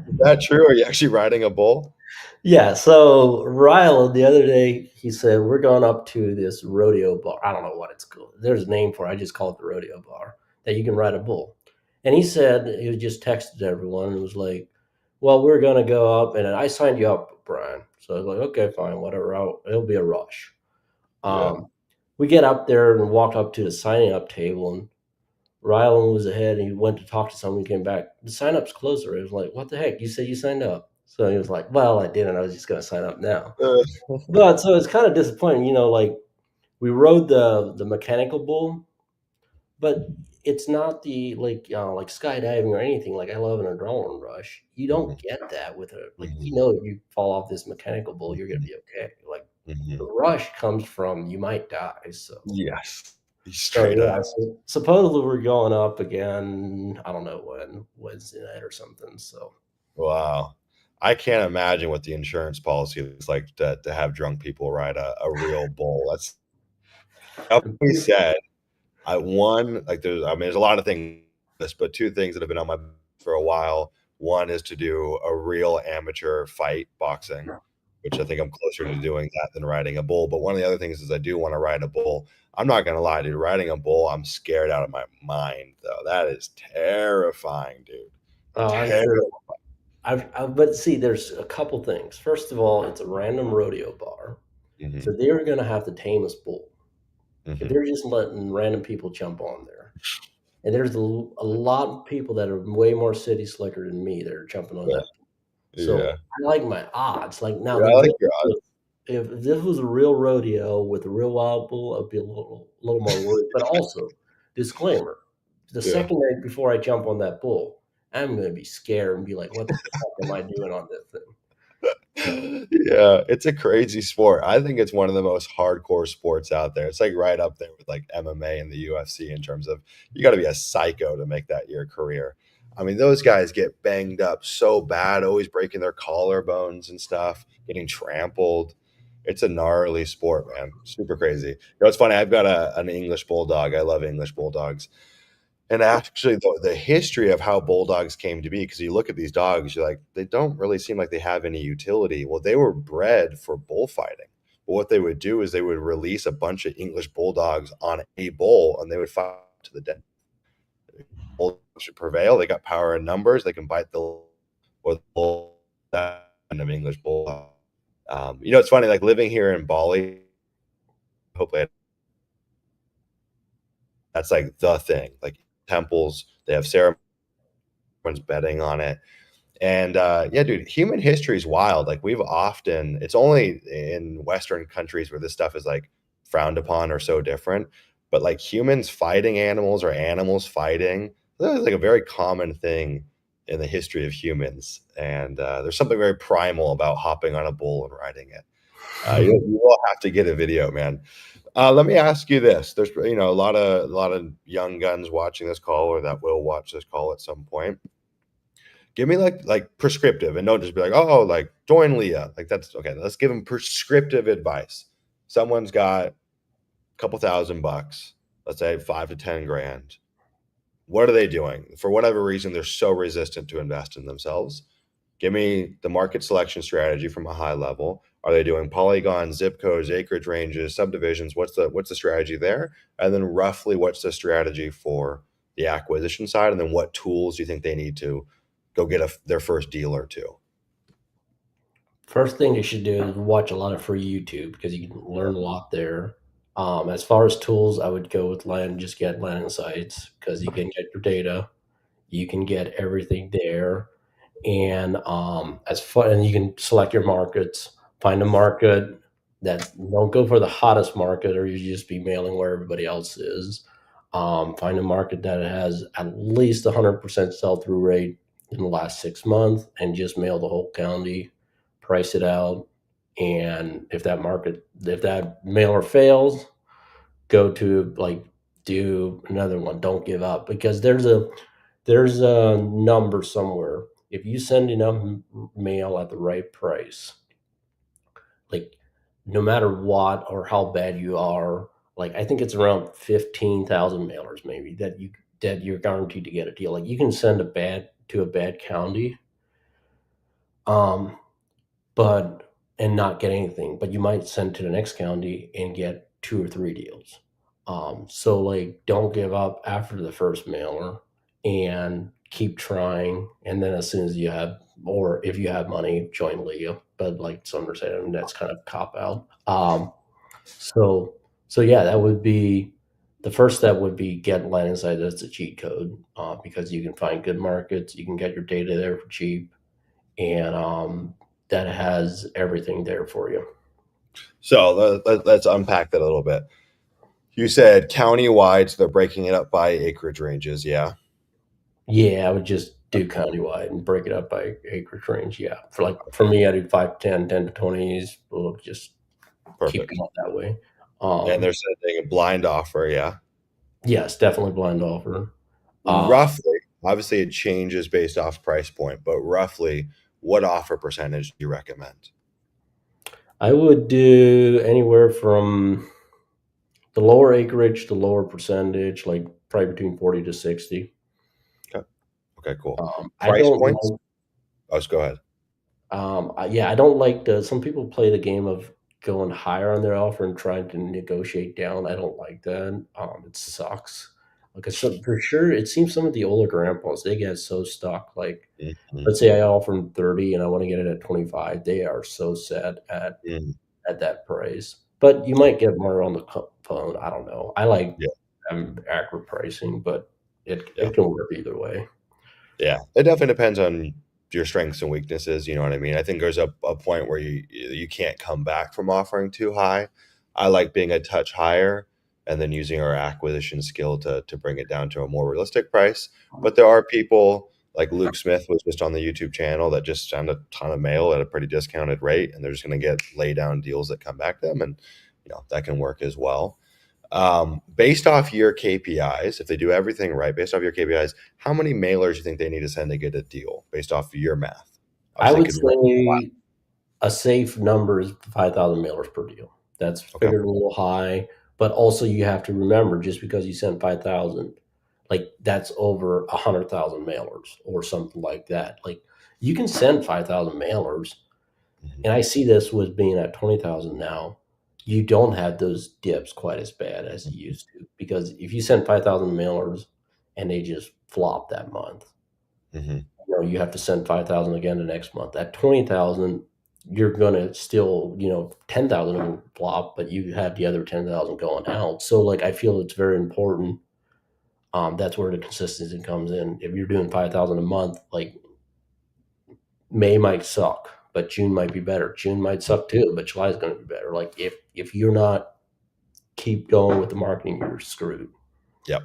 Is that true? Are you actually riding a bull? Yeah. So Ryle the other day he said we're going up to this rodeo bar. I don't know what it's called. There's a name for it. I just call it the rodeo bar that you can ride a bull. And he said he was just texted everyone and was like, "Well, we're gonna go up, and I signed you up, Brian." So I was like, "Okay, fine, whatever. It'll be a rush." Yeah. Um, we get up there and walked up to the signing up table, and Rylan was ahead and he went to talk to someone. He came back. The sign up's closed already. I was like, what the heck? You said you signed up. So he was like, well, I didn't. I was just going to sign up now. Uh, But so it's kind of disappointing, like we rode the mechanical bull, but it's not the like skydiving or anything. Like I love an adrenaline rush. You don't mhm, get that with a like mhm, if you fall off this mechanical bull, you're gonna mhm, be okay. Like the mhm. rush comes from you might die. Yes. So Straight yeah, up. so supposedly we're going up again. I don't know when, Wednesday night or something. So Wow. I can't imagine what the insurance policy is like to have drunk people ride a real bull. That's I'm we pretty, said. There's a lot of things, but two things that have been on my for a while. One is to do a real amateur fight boxing, which I think I'm closer to doing that than riding a bull. But one of the other things is I do want to ride a bull. I'm not gonna lie, dude. Riding a bull, I'm scared out of my mind, though. That is terrifying, dude. I'm sure. Terrifying. But see, there's a couple things. First of all, it's a random rodeo bar, so Mhm, they're going to have to tame this bull if mhm. they're just letting random people jump on there. and there's a lot of people that are way more city slicker than me that are jumping on Yeah. that. So Yeah. I like my odds. Like now, Yeah, the I like difference your odds. if this was a real rodeo with a real wild bull, I'd be a little more worried. But also, disclaimer: the Yeah. second night before I jump on that bull, I'm going to be scared and be like, "What the fuck am I doing on this thing?" So Yeah, it's a crazy sport. I think it's one of the most hardcore sports out there. It's like right up there with like MMA and the UFC in terms of you got to be a psycho to make that your career. I mean, those guys get banged up so bad, always breaking their collarbones and stuff, getting trampled. It's a gnarly sport, man. Super crazy. It's funny. I've got an English bulldog. I love English bulldogs. And actually, the history of how bulldogs came to be, because you look at these dogs, you're like, they don't really seem like they have any utility. Well, they were bred for bullfighting. But what they would do is they would release a bunch of English bulldogs on a bull, and they would fight to the death. Bulldogs should prevail. They got power in numbers. They can bite the or the bull that kind of English bulldog. It's funny. Like living here in Bali, hopefully that's like the thing. Like temples, they have ceremonies, betting on it. And yeah, dude, human history is wild. Like it's only in Western countries where this stuff is like frowned upon or so different. But like humans fighting animals or animals fighting, that is like a very common thing in the history of humans. And there's something very primal about hopping on a bull and riding it. You will have to get a video, man. Let me ask you this: there's a lot of young guns watching this call or that will watch this call at some point. Give me like prescriptive, and don't just be like, oh, like join LIA. Like that's okay. Let's give them prescriptive advice. Someone's got a couple $1,000, let's say 5 to 10 grand. What are they doing? For whatever reason, they're so resistant to invest in themselves. Give me the market selection strategy from a high level. Are they doing polygons, zip codes, acreage ranges, subdivisions? What's the strategy there? And then roughly what's the strategy for the acquisition side? And then what tools do you think they need to go get their first deal or two? first thing you should do is watch a lot of free YouTube because you can learn a lot there. As far as tools, I would go with land. Just get landing sites because you can get your data, you can get everything there, and as far and you can select your markets. Find a market that don't go for the hottest market, or you just be mailing where everybody else is. Find a market that has at least 100% sell through rate in the last 6 months, and just mail the whole county. Price it out, and if that mailer fails, go to like do another one. Don't give up because there's a number somewhere. If you send enough mail at the right price, like no matter what or how bad you are, like I think it's around 15,000 mailers maybe that you're guaranteed to get a deal. Like you can send a bad county, um, but and not get anything, but you might send to the next county and get two or three deals. So like don't give up after the first mailer and keep trying. And then as soon as you have, or if you have money, join LIA. But like Sumner said, I mean, that's kind of cop out. So so yeah, that would be the first step would be get Land Insight. That's a cheat code because you can find good markets, you can get your data there for cheap, and that has everything there for you. So let's unpack that a little bit. You said county-wide, so they're breaking it up by acreage ranges. Yeah, Yeah, I would just do countywide and break it up by acreage range. Yeah, for me, I do 5 to 10, 10 to 20s. We'll just keep perfect. going that way. And Um, they're sending a blind offer. Yeah, yes, definitely blind offer. Uh, roughly. Obviously, it changes based off price point, but roughly, what offer percentage do you recommend? I would do anywhere from the lower acreage to lower percentage, like probably between 40 to 60. Okay. Okay. Cool. I Price don't points. like Oh, just go ahead. yeah, I don't like the some people play the game of going higher on their offer and trying to negotiate down. I don't like that. It sucks. Because for sure, it seems some of the older grandpas they get so stuck. Like, Mhm, let's say I offer them 30 and I want to get it at 25. They are so set mhm. at that price. But you might get more on the phone. I don't know. I like Yeah. accurate pricing, but Yeah. It can work either way. Yeah, it definitely depends on your strengths and weaknesses, you know what I mean? I think there's a point where you can't come back from offering too high. I like being a touch higher and then using our acquisition skill to bring it down to a more realistic price. But there are people like Luke Smith was just on the YouTube channel that just send a ton of mail at a pretty discounted rate, and they're just going to get lay down deals that come back to them, and that can work as well. Based off your KPIs, if they do everything right, based off your KPIs, how many mailers do you think they need to send to get a deal based off of your math? I Obviously, it would could range a lot. say a safe number is 5,000 mailers per deal. That's Okay. figured a little high, but also you have to remember just because you send 5,000, like that's over 100,000 mailers or something like that. Like you can send 5,000 mailers, Mhm. and I see this with being at 20,000 now. You don't have those dips quite as bad as you used to because if you send 5,000 mailers and they just flop that month, Mhm. you have to send 5,000 again the next month. At 20,000, you're gonna still, 10,000 will flop, but you have the other 10,000 going out. So like I feel it's very important. That's where the consistency comes in. If you're doing 5,000 a month, like May might suck, but June might be better. June might suck too, but July is gonna be better. Like if you're not keep going with the marketing, you're screwed. Yep.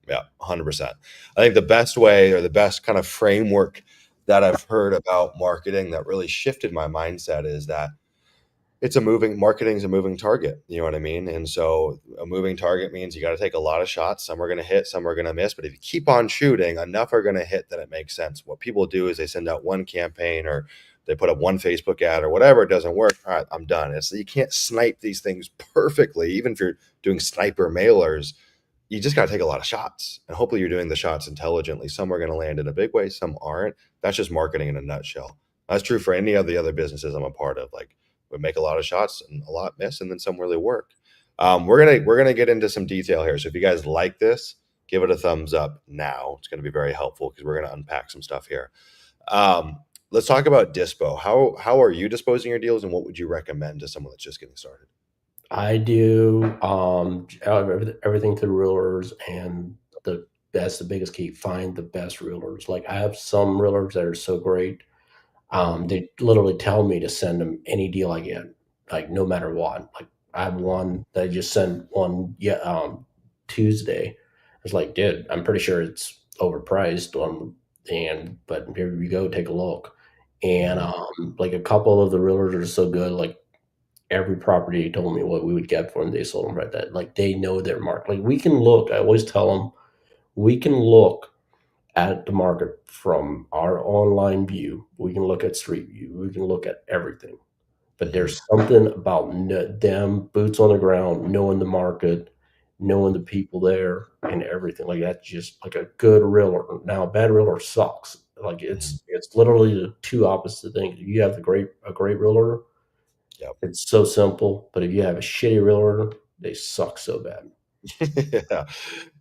Yeah, 100%. I think the best way or the best kind of framework that I've heard about marketing that really shifted my mindset is that marketing's a moving target, you know what I mean? And so a moving target means you got to take a lot of shots. Some are going to hit, some are going to miss. But if you keep on shooting, enough are going to hit that it makes sense. What people do is they send out one campaign or they put up one Facebook ad or whatever. It doesn't work. All right, I'm done. You can't snipe these things perfectly. Even if you're doing sniper mailers, you just got to take a lot of shots. And hopefully you're doing the shots intelligently. Some are going to land in a big way, some aren't. That's just marketing in a nutshell. That's true for any of the other businesses I'm a part of. Like, we make a lot of shots and a lot miss, and then some really work. We're gonna get into some detail here. So if you guys like this, give it a thumbs up now. It's gonna be very helpful because we're gonna unpack some stuff here. Um, let's talk about dispo. How are you disposing your deals, and what would you recommend to someone that's just getting started? I do everything through realtors, and that's the biggest key. Find the best realtors. Like I have some realtors that are so great. They literally tell me to send them any deal I get, like no matter what. Like I have one that I just sent one, yeah, Tuesday. It's like, dude, I'm pretty sure it's overpriced but here you go, take a look. And Mhm. like a couple of the realtors are so good. Like every property told me what we would get for them. They sold them right that. Like they know their market. Like we can look. I always tell them we can look at the market from our online view. We can look at street view. We can look at everything. But Mhm. there's something about them boots on the ground, knowing the market, knowing the people there, and everything. Like that's just like a good realtor. Now, a bad realtor sucks. Like Mhm. it's literally the two opposite things. If you have a great realtor, Yep. it's so simple. But if you have a shitty realtor, they suck so bad. Yeah.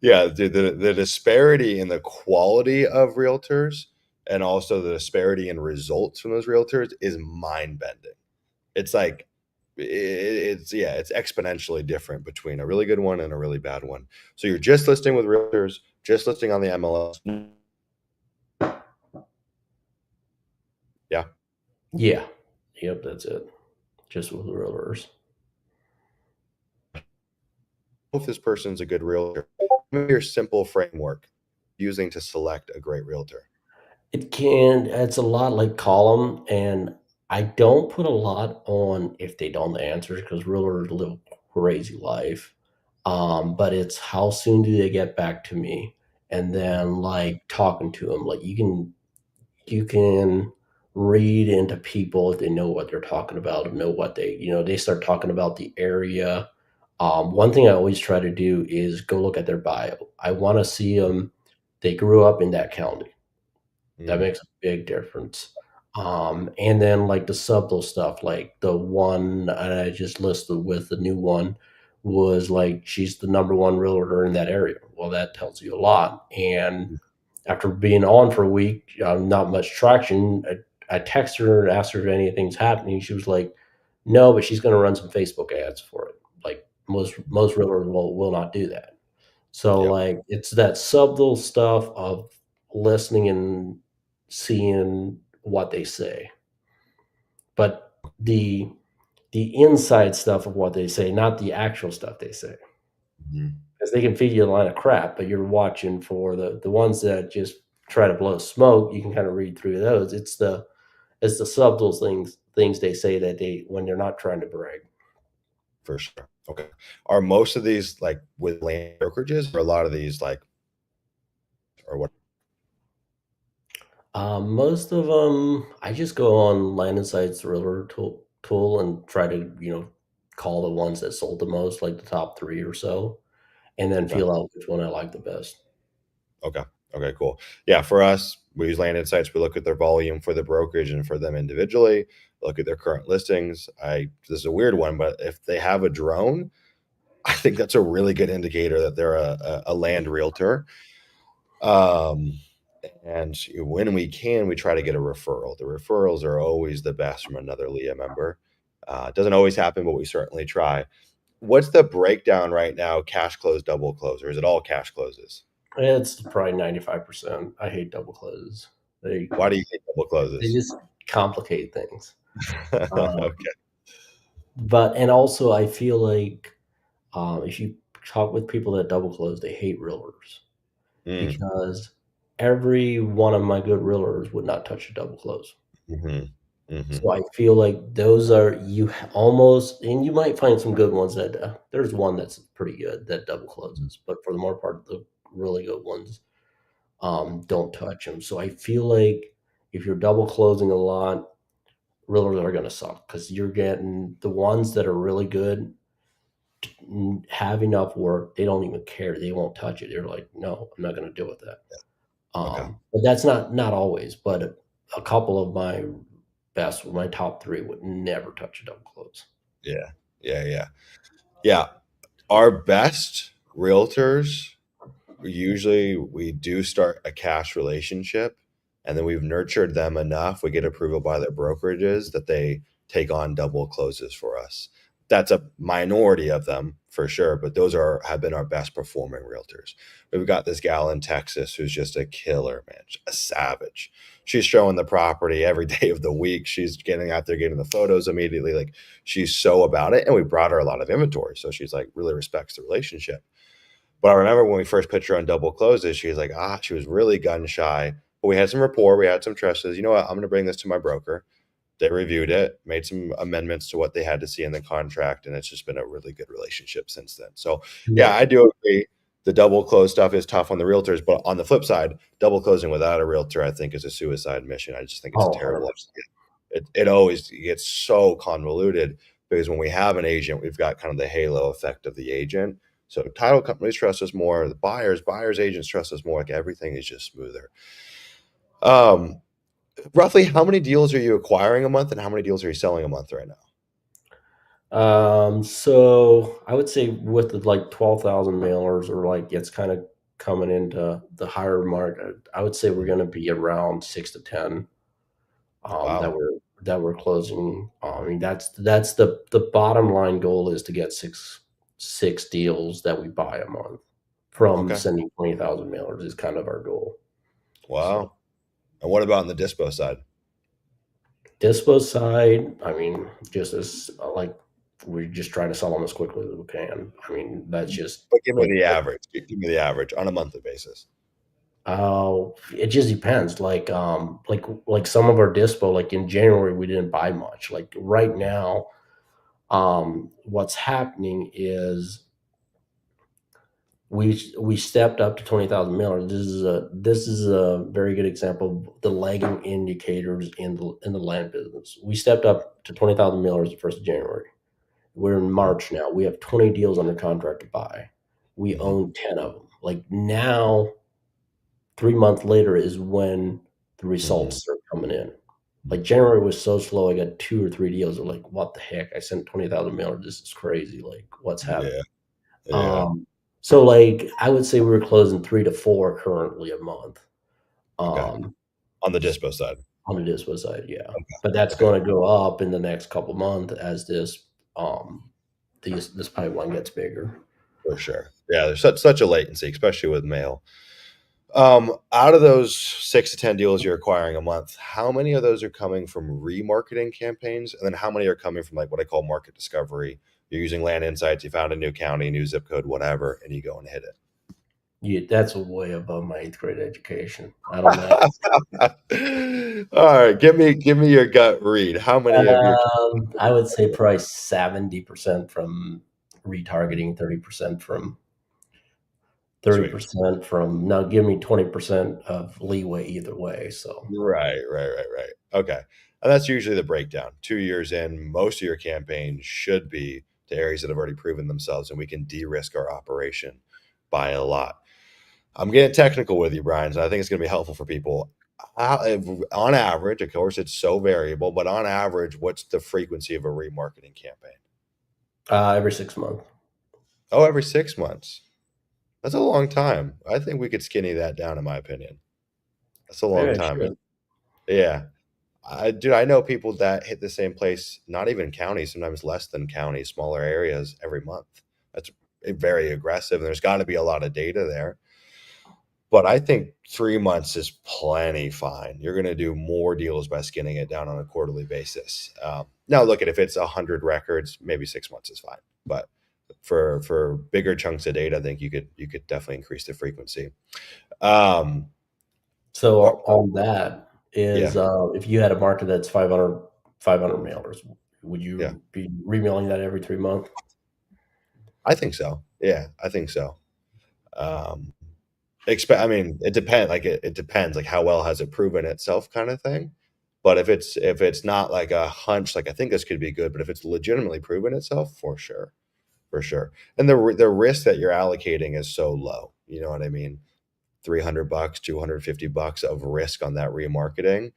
Yeah, the disparity in the quality of realtors and also the disparity in results from those realtors is mind-bending. It's like it's exponentially different between a really good one and a really bad one. So you're just listing with realtors, just listing on the MLS. Yeah. Yeah. Yep, that's it. Just with realtors. If this person's a good realtor, give me your simple framework using to select a great realtor. It's a lot like column, and I don't put a lot on if they don't answer because realtors live a crazy life. But it's how soon do they get back to me? And then like talking to them, like you can read into people if they know what they're talking about and know what they start talking about the area. One thing I always try to do is go look at their bio. I want to see them. They grew up in that county. That Mm, makes a big difference. And then like the subtle stuff, like the one I just listed with the new one was like she's the number one realtor in that area. Well, that tells you a lot. And mm, after being on for a week, not much traction. I texted her and asked her if anything's happening. She was like, "No, but she's going to run some Facebook ads for it." Like most realtors will not do that. So, Yep. like, it's that subtle stuff of listening and seeing what they say, but the inside stuff of what they say, not the actual stuff they say. Mhm. Because they can feed you a line of crap, but you're watching for the ones that just try to blow smoke. You can kind of read through those. It's the subtle things they say that they when they're not trying to brag. For sure. Okay. Are most of these like with land brokerages or a lot of these like or what? Most of them, I just go on Land Insight's Realtor tool and try to call the ones that sold the most, like the top three or so, and then Okay. feel out which one I like the best. Okay. Okay, cool. Yeah, for us, we use Land Insights. We look at their volume for the brokerage and for them individually, look at their current listings. This is a weird one, but if they have a drone, I think that's a really good indicator that they're a land realtor. Um, and when we can, we try to get a referral. The referrals are always the best from another LIA member. It doesn't always happen, but we certainly try. What's the breakdown right now? Cash close, double close, or is it all cash closes? It's probably 95%. I hate double closes. They Why do you think double they closes? just complicate things. Okay. But and also I feel like if you talk with people that double close, they hate realtors Mm, because every one of my good realtors would not touch a double close. mhm, So mhm, I feel like those are almost, and you might find some good ones that there's one that's pretty good that double closes, but for the most part, the really good ones don't touch them. So I feel like if you're double closing a lot, realtors are going to suck because you're getting the ones that are really good have enough work. They don't even care. They won't touch it. They're like, no, I'm not going to deal with that. okay. But that's not always. But a couple of my top three would never touch a double close. Yeah, yeah, yeah. Yeah, our best realtors, usually we do start a cash relationship, and then we've nurtured them enough, we get approval by their brokerages that they take on double closes for us. That's a minority of them for sure, but those have been our best performing realtors. We've got this gal in Texas who's just a killer, man, a savage. She's showing the property every day of the week. She's getting out there, getting the photos immediately. Like she's so about it. And we brought her a lot of inventory. So she's like really respects the relationship. But I remember when we first pitched her on double closes, she was like, she was really gun shy. But we had some rapport, we had some trust. Says, you know what, I'm going to bring this to my broker. They reviewed it, made some amendments to what they had to see in the contract, and it's just been a really good relationship since then. So, yeah, Yeah. I do agree. The double close stuff is tough on the realtors, but on the flip side, double closing without a realtor, I think, is a suicide mission. I just think it's a Oh, terrible 100%. idea. It always gets so convoluted because when we have an agent, we've got kind of the halo effect of the agent. So title companies trust us more. The buyers agents trust us more. Like everything is just smoother. Um, Roughly, how many deals are you acquiring a month, and how many deals are you selling a month right now? So I would say with the like 12,000 mailers or like it's kind of coming into the higher mark, I would say we're going to be around 6 to 10 Wow. that we're closing. I mean that's the bottom line goal is to get six deals that we buy a month from Okay. sending 20,000 mailers is kind of our goal. So Wow. And what about on the dispo side? dispo side, I mean, just as like we're just trying to sell them as quickly as we can. I mean, that's just But give me like the average. Give me the average on a monthly basis. it just depends. Like some of our dispo, like in January, we didn't buy much. Like right now, what's happening is we stepped up to 20,000 mailers. This is a very good example of the lagging indicators in the land business. We stepped up to 20,000 mailers the first of January. We're in Mhm, March now. We have 20 deals under contract to buy. We mhm, own 10 of them. Like now, 3 months later is when the mhm. results start coming in. Like January was so slow. I got two or three deals. I'm like, what the heck? I sent 20,000 mailers. This is crazy. Like, what's happening? Yeah. Yeah. Um, so like I would say we're closing 3 to 4 currently a month. Okay. Um, On the dispo side. on the dispo side, yeah. Okay. But that's Okay. going to go up in the next couple months as um this pipeline gets bigger. For sure. Yeah, there's such a latency, especially with mail. Out of those 6 to 10 deals you're acquiring a month, how many of those are coming from remarketing campaigns? And then how many are coming from like what I call market discovery? You're using land insights, you found a new county, new zip code, whatever, and you go and hit it. That's way above my eighth grade education. I don't know. All right, give me your gut read. How many of your I would say probably 70% from retargeting, 30 sweet? percent from now. Give me 20% of leeway either way. So Right. Okay. And that's usually the breakdown. 2 years in, most of your campaigns should be to areas that have already proven themselves, and we can de-risk our operation by a lot. I'm getting technical with you, Brian, so I think it's going to be helpful for people. On average, of course, it's so variable, but on average, what's the frequency of a remarketing campaign? every 6 months. Oh, every 6 months. That's a long time. I think we could skinny that down, in my opinion. That's a Maybe long I time. should. Yeah. I know people that hit the same place, not even counties, sometimes less than counties, smaller areas every month. That's very aggressive, and there's got to be a lot of data there. But I think 3 months is plenty fine. You're going to do more deals by skinning it down on a quarterly basis. Now, look at if it's 100 records, maybe 6 months is fine. But for bigger chunks of data, I think you could definitely increase the frequency. Um, So oh, on that yeah, is if you had a market that's 500 mailers, would yeah, you be remailing that every 3 months? I think so. Yeah, I think so. Um, I mean, it depends. Like it depends. Like how well has it proven itself, kind of thing. But if it's not like a hunch, like I think this could be good. But if it's legitimately proven itself, for sure, for sure. And the risk that you're allocating is so low. You know what I mean? $300, $250 of risk on that remarketing.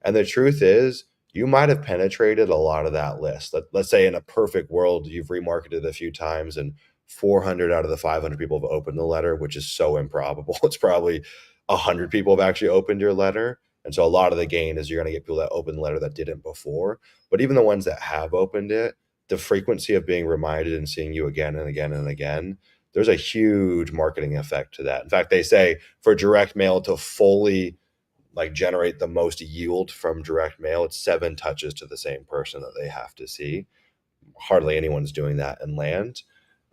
And the truth is, you might have penetrated a lot of that list. Let's say in a perfect world, you've remarketed a few times and 400 out of the 500 people have opened the letter, which is so improbable. It's probably 100 people have actually opened your letter. And so a lot of the gain is you're going to get people that opened the letter that didn't before. But even the ones that have opened it, the frequency of being reminded and seeing you again and again and again, there's a huge marketing effect to that. In fact, they say for direct mail to fully like generate the most yield from direct mail, it's 7 touches to the same person that they have to see. Hardly anyone's doing that in land.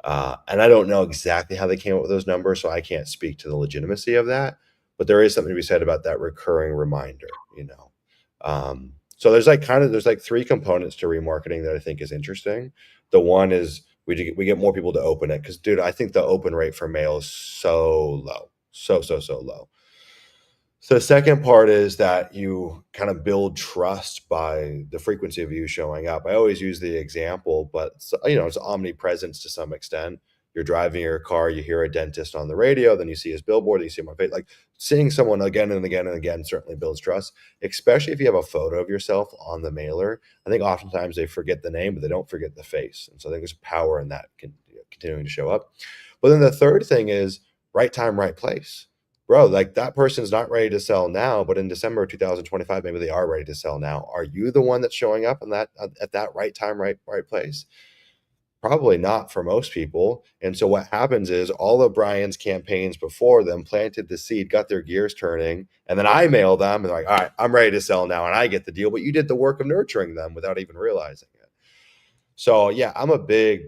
And I don't know exactly how they came up with those numbers, so I can't speak to the legitimacy of that. But there is something to be said about that recurring reminder. So there's like 3 components to remarketing that I think is interesting. The one is we get more people to open it because, dude, I think the open rate for mail is so low, so low. So the second part is that you kind of build trust by the frequency of you showing up. I always use the example, but it's omnipresence to some extent. You're driving your car, you hear a dentist on the radio, then you see his billboard, you see him on face. Like seeing someone again and again and again certainly builds trust, especially if you have a photo of yourself on the mailer. I think oftentimes they forget the name, but they don't forget the face. And so I think there's power in that continuing to show up. But then the third thing is right time, right place. Bro, like that person's not ready to sell now, but in December of 2025, maybe they are ready to sell now. Are you the one that's showing up in that at that right time, right place? Probably not for most people. And so what happens is all of Brian's campaigns before them planted the seed, got their gears turning, and then I mail them and they're like, all right, I'm ready to sell now, and I get the deal. But you did the work of nurturing them without even realizing it. So yeah, I'm a big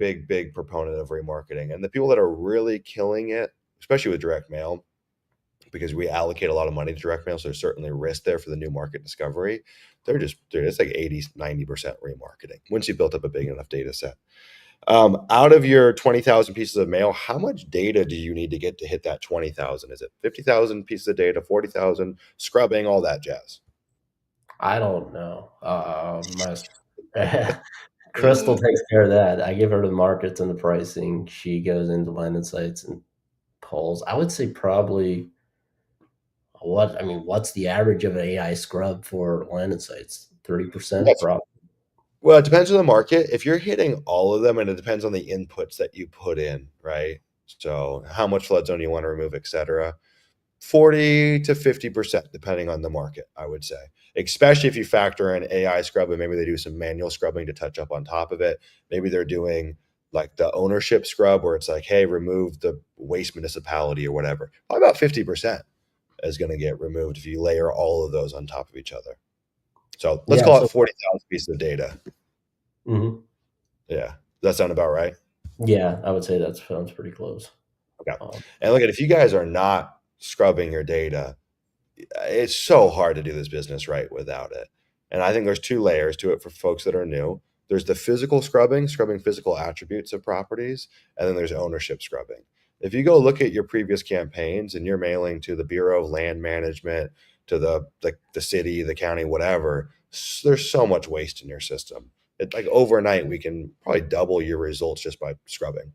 proponent of remarketing. And the people that are really killing it, especially with direct mail, because we allocate a lot of money to direct mail, so there's certainly risk there for the new market discovery. Dude, it's like 80-90% remarketing once you've built up a big enough data set. Out of your 20,000 pieces of mail, how much data do you need to get to hit that 20,000? Is it 50,000 pieces of data, 40,000, scrubbing, all that jazz? I don't know. My Crystal takes care of that. I give her the markets and the pricing. She goes into land insights and polls. I would say probably what's the average of an AI scrub for land insights? 30%, Yes. probably. Well, it depends on the market. If you're hitting all of them, and it depends on the inputs that you put in, right? So how much flood zone you want to remove, et cetera. 40 to 50%, depending on the market, I would say. Especially if you factor in AI scrub and maybe they do some manual scrubbing to touch up on top of it. Maybe they're doing like the ownership scrub where it's like, hey, remove the waste municipality or whatever, probably about 50% is going to get removed if you layer all of those on top of each other. So let's Yeah. call it So, 40,000 pieces of data. mhm. Yeah. Does that sound about right? Yeah, I would say that sounds pretty close. Okay. Um, And look at, if you guys are not scrubbing your data, it's so hard to do this business right without it. And I think there's two layers to it for folks that are new. There's the physical scrubbing, scrubbing physical attributes of properties, and then there's ownership scrubbing. If you go look at your previous campaigns and you're mailing to the Bureau of Land Management, to the city, the county, whatever, there's so much waste in your system. Like overnight, we can probably double your results just by scrubbing.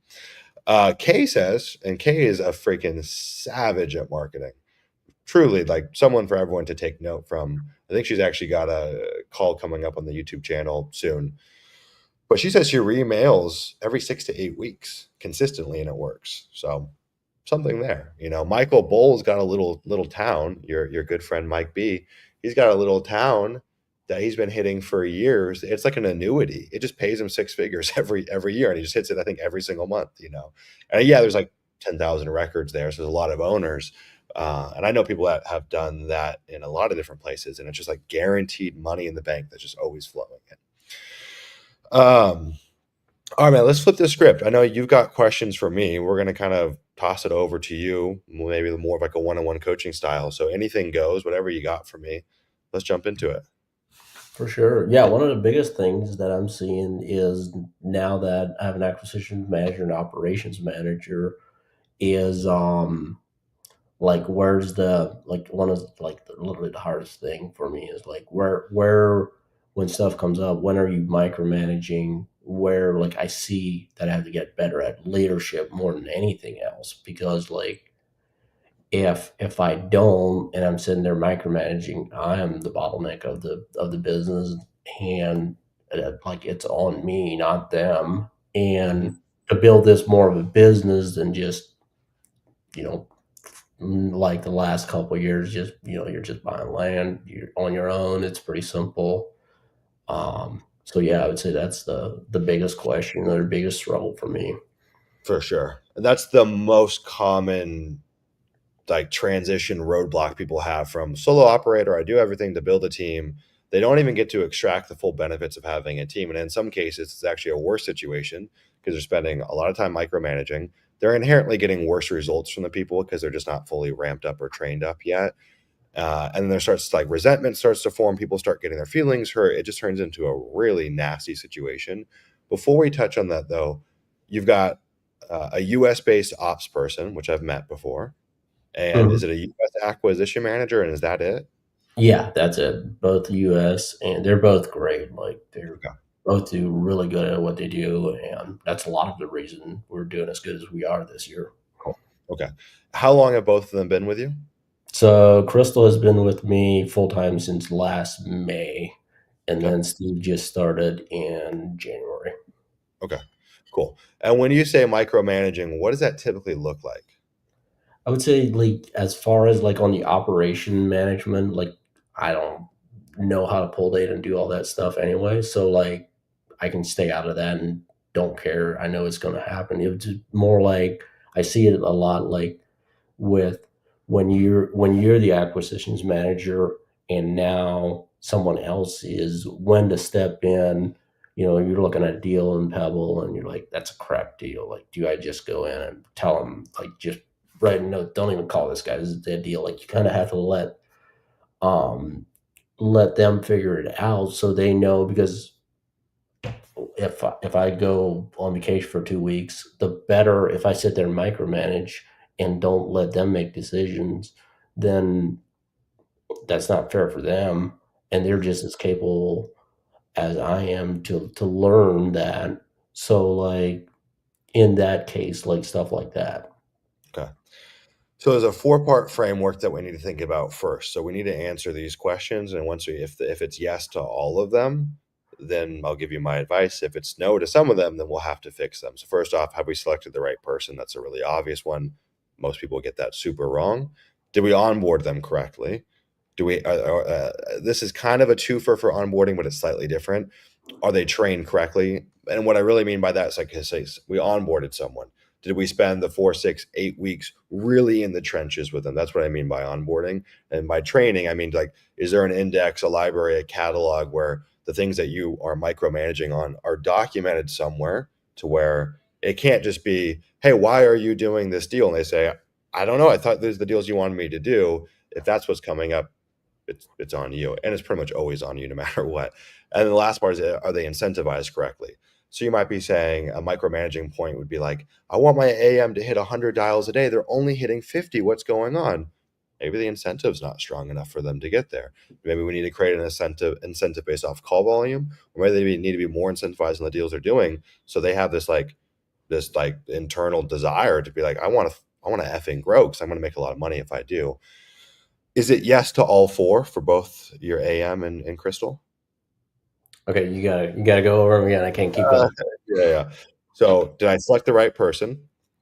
Kay says, and Kay is a freaking savage at marketing, truly like someone for everyone to take note from. I think she's actually got a call coming up on the YouTube channel soon. But she says she remails every 6 to 8 weeks consistently, and it works. So something there. Michael Bowles got a little town. Your good friend Mike B. He's got a little town that he's been hitting for years. It's like an annuity. It just pays him six figures every year, and he just hits it, I think, every single month. And yeah, there's like 10,000 records there, so there's a lot of owners. And I know people that have done that in a lot of different places, and it's just like guaranteed money in the bank that's just always flowing in. All right, man, let's flip the script. I know you've got questions for me. We're going to kind of toss it over to you, maybe more of like a one-on-one coaching style. So anything goes, whatever you got for me. Let's jump into it. for sure. Yeah, one of the biggest things that I'm seeing is now that I have an acquisitions manager and operations manager is like where's the like one of like literally the hardest thing for me is like where when stuff comes up, when are you micromanaging, where like I see that I have to get better at leadership more than anything else, because like if I don't and I'm sitting there micromanaging, I am the bottleneck of the business, and like it's on me, not them. Mhm. And to build this more of a business than just, you know, like the last couple of years, just, you're just buying land, you're on your own. It's pretty simple. So yeah, I would say that's the biggest question or the biggest struggle for me. For sure. And that's the most common like transition roadblock people have from solo operator. I do everything to build a team. They don't even get to extract the full benefits of having a team. And in some cases, it's actually a worse situation because they're spending a lot of time micromanaging. They're inherently getting worse results from the people because they're just not fully ramped up or trained up yet. And then there starts like resentment starts to form. People start getting their feelings hurt. It just turns into a really nasty situation. Before we touch on that, though, you've got a US based ops person, which I've met before. And is Mhm. it a US acquisition manager, and is that it? Yeah, that's it. Both US, and they're both great. Like they're Okay, both do really good at what they do, and that's a lot of the reason we're doing as good as we are this year. cool. Okay. How long have both of them been with you? So Crystal has been with me full time since last May, and Okay. then Steve just started in January. Okay. Cool. And when you say micromanaging, what does that typically look like? I would say, like, as far as like on the operation management, like I don't know how to pull data and do all that stuff anyway. So like I can stay out of that and don't care. I know it's going to happen. It was just more like I see it a lot like with when you're the acquisitions manager and now someone else is, when to step in. You're looking at a deal in Pebble and you're like, that's a crap deal. Like, do I just go in and tell them, like, just write a note, don't even call this guy, this is a dead deal? Like, you kind of have to um let them figure it out so they know, because if I go on vacation for 2 weeks, the better if I sit there and micromanage and don't let them make decisions, then that's not fair for them, and they're just as capable as I am to learn that. So like in that case, like stuff like that. Okay. So there's a four-part framework that we need to think about first. So we need to answer these questions, and once if it's yes to all of them, then I'll give you my advice. If it's no to some of them, then we'll have to fix them. So first off, have we selected the right person? That's a really obvious one. Most people get that super wrong. Did we onboard them correctly? Do we? This is kind of a twofer for onboarding, but it's slightly different. Are they trained correctly? And what I really mean by that is like, say we onboarded someone. Did we spend the 4, 6, 8 weeks really in the trenches with them? That's what I mean by onboarding. And by training, I mean, like, is there an index, a library, a catalog where the things that you are micromanaging on are documented somewhere to where it can't just be, hey, why are you doing this deal? And they say, I don't know. I thought these are the deals you wanted me to do. If that's what's coming up, it's on you, and it's pretty much always on you no matter what. And the last part is, are they incentivized correctly? So you might be saying a micromanaging point would be like, I want my AM to hit 100 dials a day. They're only hitting 50. What's going on? Maybe the incentive's not strong enough for them to get there. Maybe we need to create an incentive based off call volume, or maybe they need to be more incentivized in the deals they're doing. So they have this internal desire to be like, I want to effing grow because I'm going to make a lot of money if I do. Is it yes to all four for both your AM and Crystal? Okay, you gotta go over them again. I can't keep Uh, up. yeah, yeah. So, did I select the right person?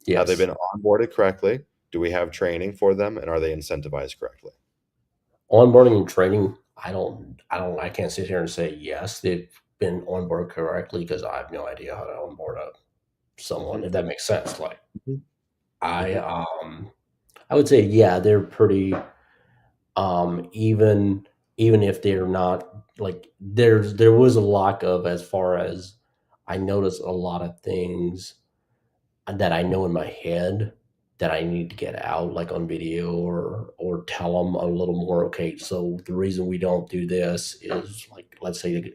Have they Yes. been onboarded correctly? Do we have training for them, and are they incentivized correctly? Onboarding and training, I can't sit here and say yes, they've been onboarded correctly because I have no idea how to onboard someone, Mhm, if that makes sense. Like mhm, I mhm, I would say yeah, they're pretty even if they're not like there was a lack of, as far as I noticed a lot of things that I know in my head that I need to get out, like on video, or tell them a little more. Okay, so the reason we don't do this is, like, let's say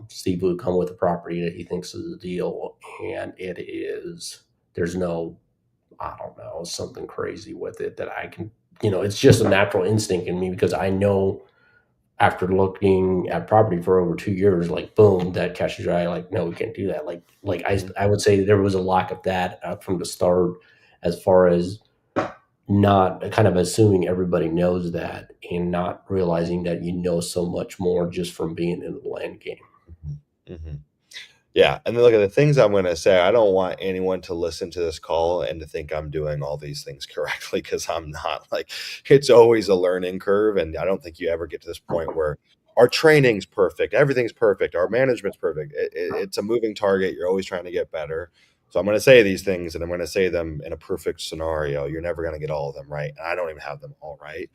Steve would come with a property that he thinks is a deal, and it is there's no, I don't know, something crazy with it that I can, it's just a natural instinct in me because I know after looking at property for over 2 years, like boom, that catches your eye. Like, no, we can't do that. Like mhm. I would say there was a lack of that from the start, as far as not kind of assuming everybody knows that and not realizing that you know so much more just from being in the land game. Mhm, mhm. Yeah, and then look at the things I'm gonna say. I don't want anyone to listen to this call and to think I'm doing all these things correctly because 'cause I'm not. Like, it's always a learning curve, and I don't think you ever get to this point where our training's perfect, everything's perfect, our management's perfect. It's a moving target. You're always trying to get better. So I'm gonna say these things, and I'm gonna say them in a perfect scenario. You're never gonna get all of them right, and I don't even have them all right.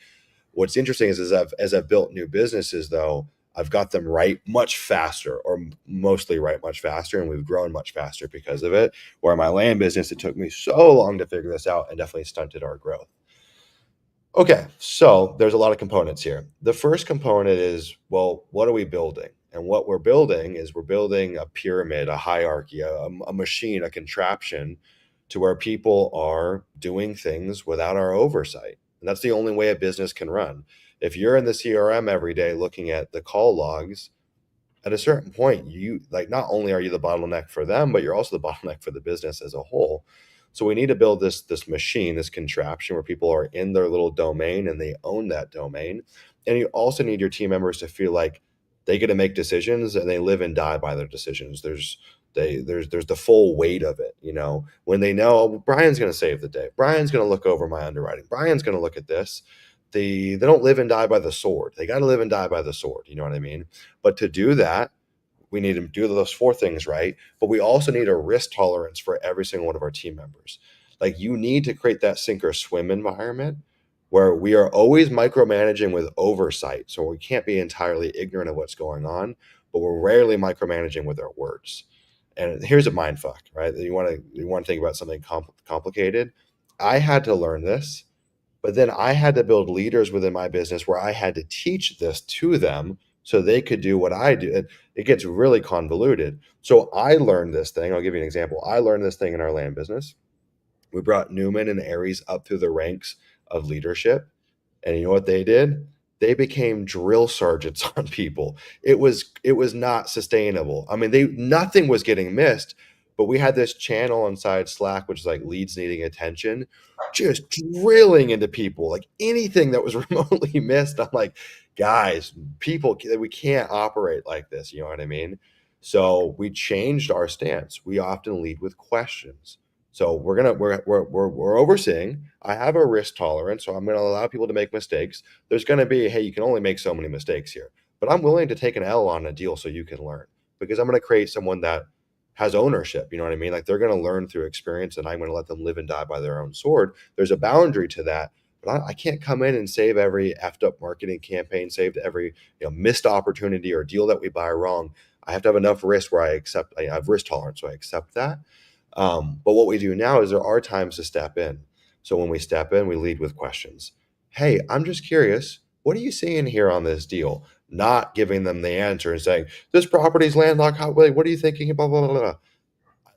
What's interesting is, as I've built new businesses, though, I've got them right much faster, or mostly right much faster, and we've grown much faster because of it. Where my land business, it took me so long to figure this out and definitely stunted our growth. Okay, so there's a lot of components here. The first component is, well, what are we building? And what we're building is, we're building a pyramid, a hierarchy, a machine, a contraption to where people are doing things without our oversight. And that's the only way a business can run. If you're in the CRM every day looking at the call logs, at a certain point, you like, not only are you the bottleneck for them, but you're also the bottleneck for the business as a whole. So we need to build this machine, this contraption where people are in their little domain and they own that domain. And you also need your team members to feel like they get to make decisions and they live and die by their decisions. There's the full weight of it, when they know, oh, Brian's going to save the day. Brian's going to look over my underwriting. Brian's going to look at this. They don't live and die by the sword. They got to live and die by the sword. You know what I mean? But to do that, we need to do those four things right. But we also need a risk tolerance for every single one of our team members. Like, you need to create that sink or swim environment where we are always micromanaging with oversight. So we can't be entirely ignorant of what's going on, but we're rarely micromanaging with our words. And here's a mind fuck, right? You want to think about something complicated. I had to learn this, but then I had to build leaders within my business where I had to teach this to them so they could do what I do. It gets really convoluted. So I learned this thing. I'll give you an example. I learned this thing in our land business. We brought Newman and Aries up through the ranks of leadership. And you know what they did? They became drill sergeants on people. It was not sustainable. I mean, nothing was getting missed, but we had this channel inside Slack, which is like leads needing attention, just drilling into people, like anything that was remotely missed. I'm like, guys, people, we can't operate like this. You know what I mean? So we changed our stance. We often lead with questions. So we're overseeing. I have a risk tolerance, so I'm going to allow people to make mistakes. There's going to be, hey, you can only make so many mistakes here, but I'm willing to take an L on a deal so you can learn. because I'm going to create someone that has ownership. You know what I mean? Like they're going to learn through experience, and I'm going to let them live and die by their own sword. There's a boundary to that, but I can't come in and save every effed up marketing campaign, save every missed opportunity or deal that we buy wrong. I have to have enough risk where I have risk tolerance, so I accept that. But what we do now is there are times to step in. So when we step in, we lead with questions. Hey, I'm just curious. What are you seeing here on this deal? Not giving them the answer and saying, this property's landlocked. What are you thinking? Blah, blah, blah, blah.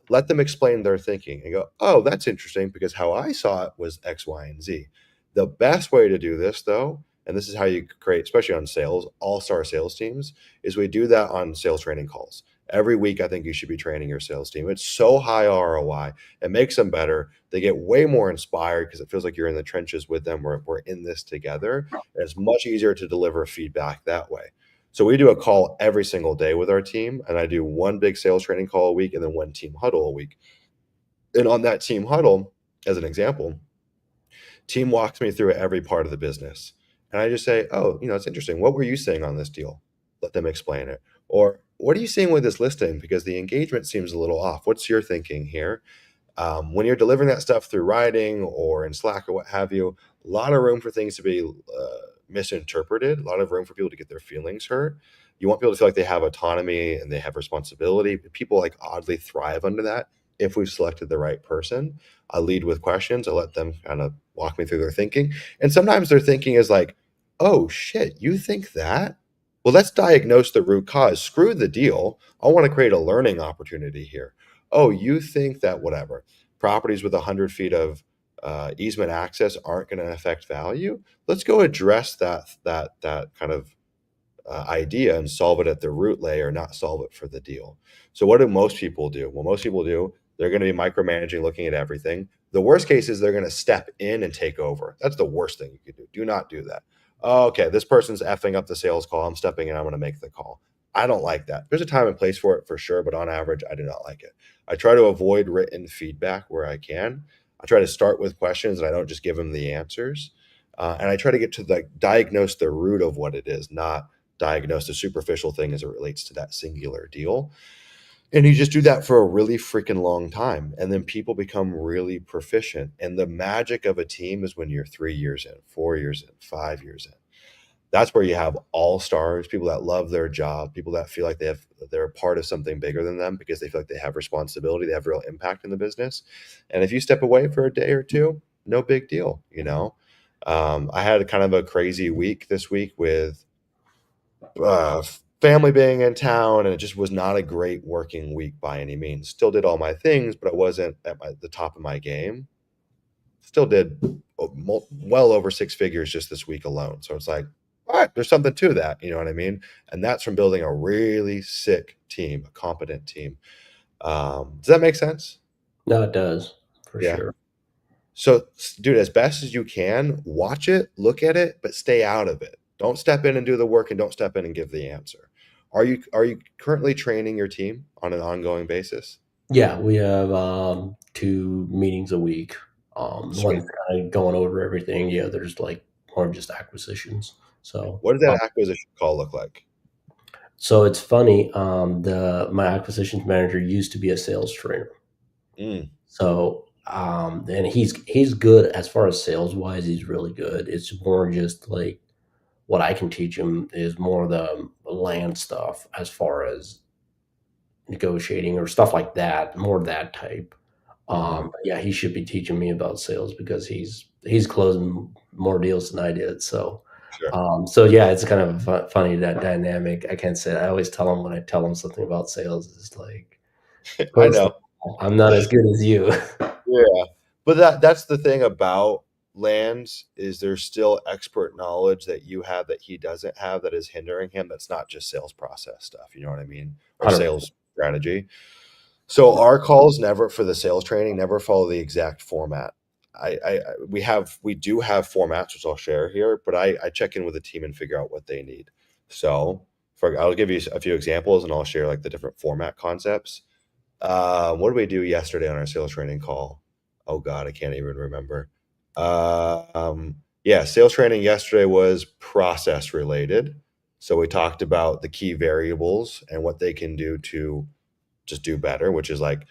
Let them explain their thinking and go, oh, that's interesting because how I saw it was X, Y, and Z. The best way to do this, though, and this is how you create, especially on sales, all-star sales teams, is we do that on sales training calls. Every week, I think you should be training your sales team. It's so high ROI. It makes them better. They get way more inspired because it feels like you're in the trenches with them. We're in this together. And it's much easier to deliver feedback that way. So we do a call every single day with our team, and I do one big sales training call a week and then one team huddle a week. And on that team huddle, as an example, team walks me through every part of the business. And I just say, oh, it's interesting. What were you saying on this deal? Let them explain it. Or what are you seeing with this listing? Because the engagement seems a little off. What's your thinking here? When you're delivering that stuff through writing or in Slack or what have you, a lot of room for things to be misinterpreted, a lot of room for people to get their feelings hurt. You want people to feel like they have autonomy and they have responsibility. People like oddly thrive under that if we've selected the right person. I lead with questions. I let them kind of walk me through their thinking. And sometimes their thinking is like, oh shit, you think that? Well, let's diagnose the root cause. Screw the deal. I want to create a learning opportunity here. Oh, you think that whatever properties with 100 feet of easement access aren't going to affect value? Let's go address that kind of idea and solve it at the root layer, not solve it for the deal. So what do most people do? Well, most people do, they're going to be micromanaging, looking at everything. The worst case is they're going to step in and take over. That's the worst thing you could do. Do not do that. Oh, okay, this person's effing up the sales call. I'm stepping in. I'm going to make the call. I don't like that. There's a time and place for it for sure, but on average, I do not like it. I try to avoid written feedback where I can. I try to start with questions and I don't just give them the answers. And I try to get to diagnose the root of what it is, not diagnose a superficial thing as it relates to that singular deal. And you just do that for a really freaking long time. And then people become really proficient. And the magic of a team is when you're 3 years in, 4 years in, 5 years in. That's where you have all stars, people that love their job, people that feel like they're a part of something bigger than them because they feel like they have responsibility, they have real impact in the business. And if you step away for a day or two, no big deal. I had kind of a crazy week this week with family being in town, and it just was not a great working week by any means. Still did all my things, but I wasn't at the top of my game. Still did well over 6 figures just this week alone. So it's like, all right, there's something to that. You know what I mean? And that's from building a really sick team, a competent team. Does that make sense? No, it does for Yeah. sure. So, dude, as best as you can, watch it, look at it, but stay out of it. Don't step in and do the work, and don't step in and give the answer. Are you currently training your team on an ongoing basis? Yeah, we have 2 meetings a week. Sweet. One's kind of going over everything. The other's like more just acquisitions. So, What does that acquisition call look like? so it's funny. The my acquisitions manager used to be a sales trainer. Mm, So, and he's good as far as sales wise. He's really good. It's more just like what I can teach him is more the land stuff as far as negotiating or stuff like that, more that type. mhm. Yeah, he should be teaching me about sales because he's closing more deals than I did. So, Sure. so yeah, it's kind of funny that dynamic. I can't say. I always tell him when I tell him something about sales, it's like, I first of know. all, I'm not as good as you. Yeah. But that's the thing about lands is there's still expert knowledge that you have that he doesn't have that is hindering him. That's not just sales process stuff, you know what I mean? Or 100%. sales strategy. So our calls never for the sales training never follow the exact format. We do have formats which I'll share here, but I check in with the team and figure out what they need. So I'll give you a few examples and I'll share like the different format concepts. What did we do yesterday on our sales training call? Oh God, I can't even remember. Yeah, sales training yesterday was process related. So we talked about the key variables and what they can do to just do better, which is like,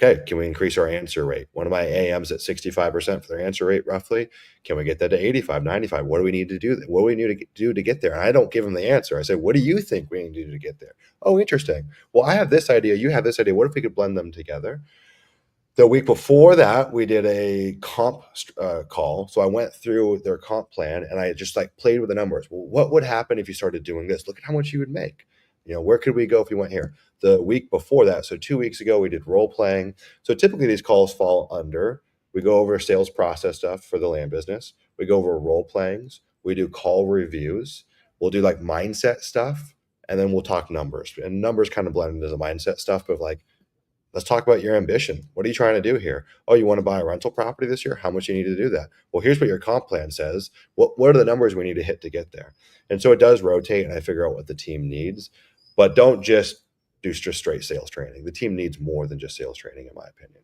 okay, can we increase our answer rate? One of my AMs at 65% for their answer rate roughly. Can we get that to 85, 95? What do we need to do? What do we need to do to get there? And I don't give them the answer. I say, what do you think we need to do to get there? Oh, interesting. Well, I have this idea. You have this idea. What if we could blend them together? The week before that, we did a comp call. So I went through their comp plan and I just like played with the numbers. Well, what would happen if you started doing this? Look at how much you would make. Where could we go if we went here? The week before that, so 2 weeks ago, we did role playing. So typically these calls fall under, we go over sales process stuff for the land business. We go over role playings. We do call reviews. We'll do like mindset stuff. And then we'll talk numbers. And numbers kind of blend into the mindset stuff, but like, let's talk about your ambition. What are you trying to do here? Oh, you want to buy a rental property this year? How much you need to do that? Well, here's what your comp plan says. What are the numbers we need to hit to get there? And so it does rotate, and I figure out what the team needs. But don't just do just straight sales training. The team needs more than just sales training, in my opinion.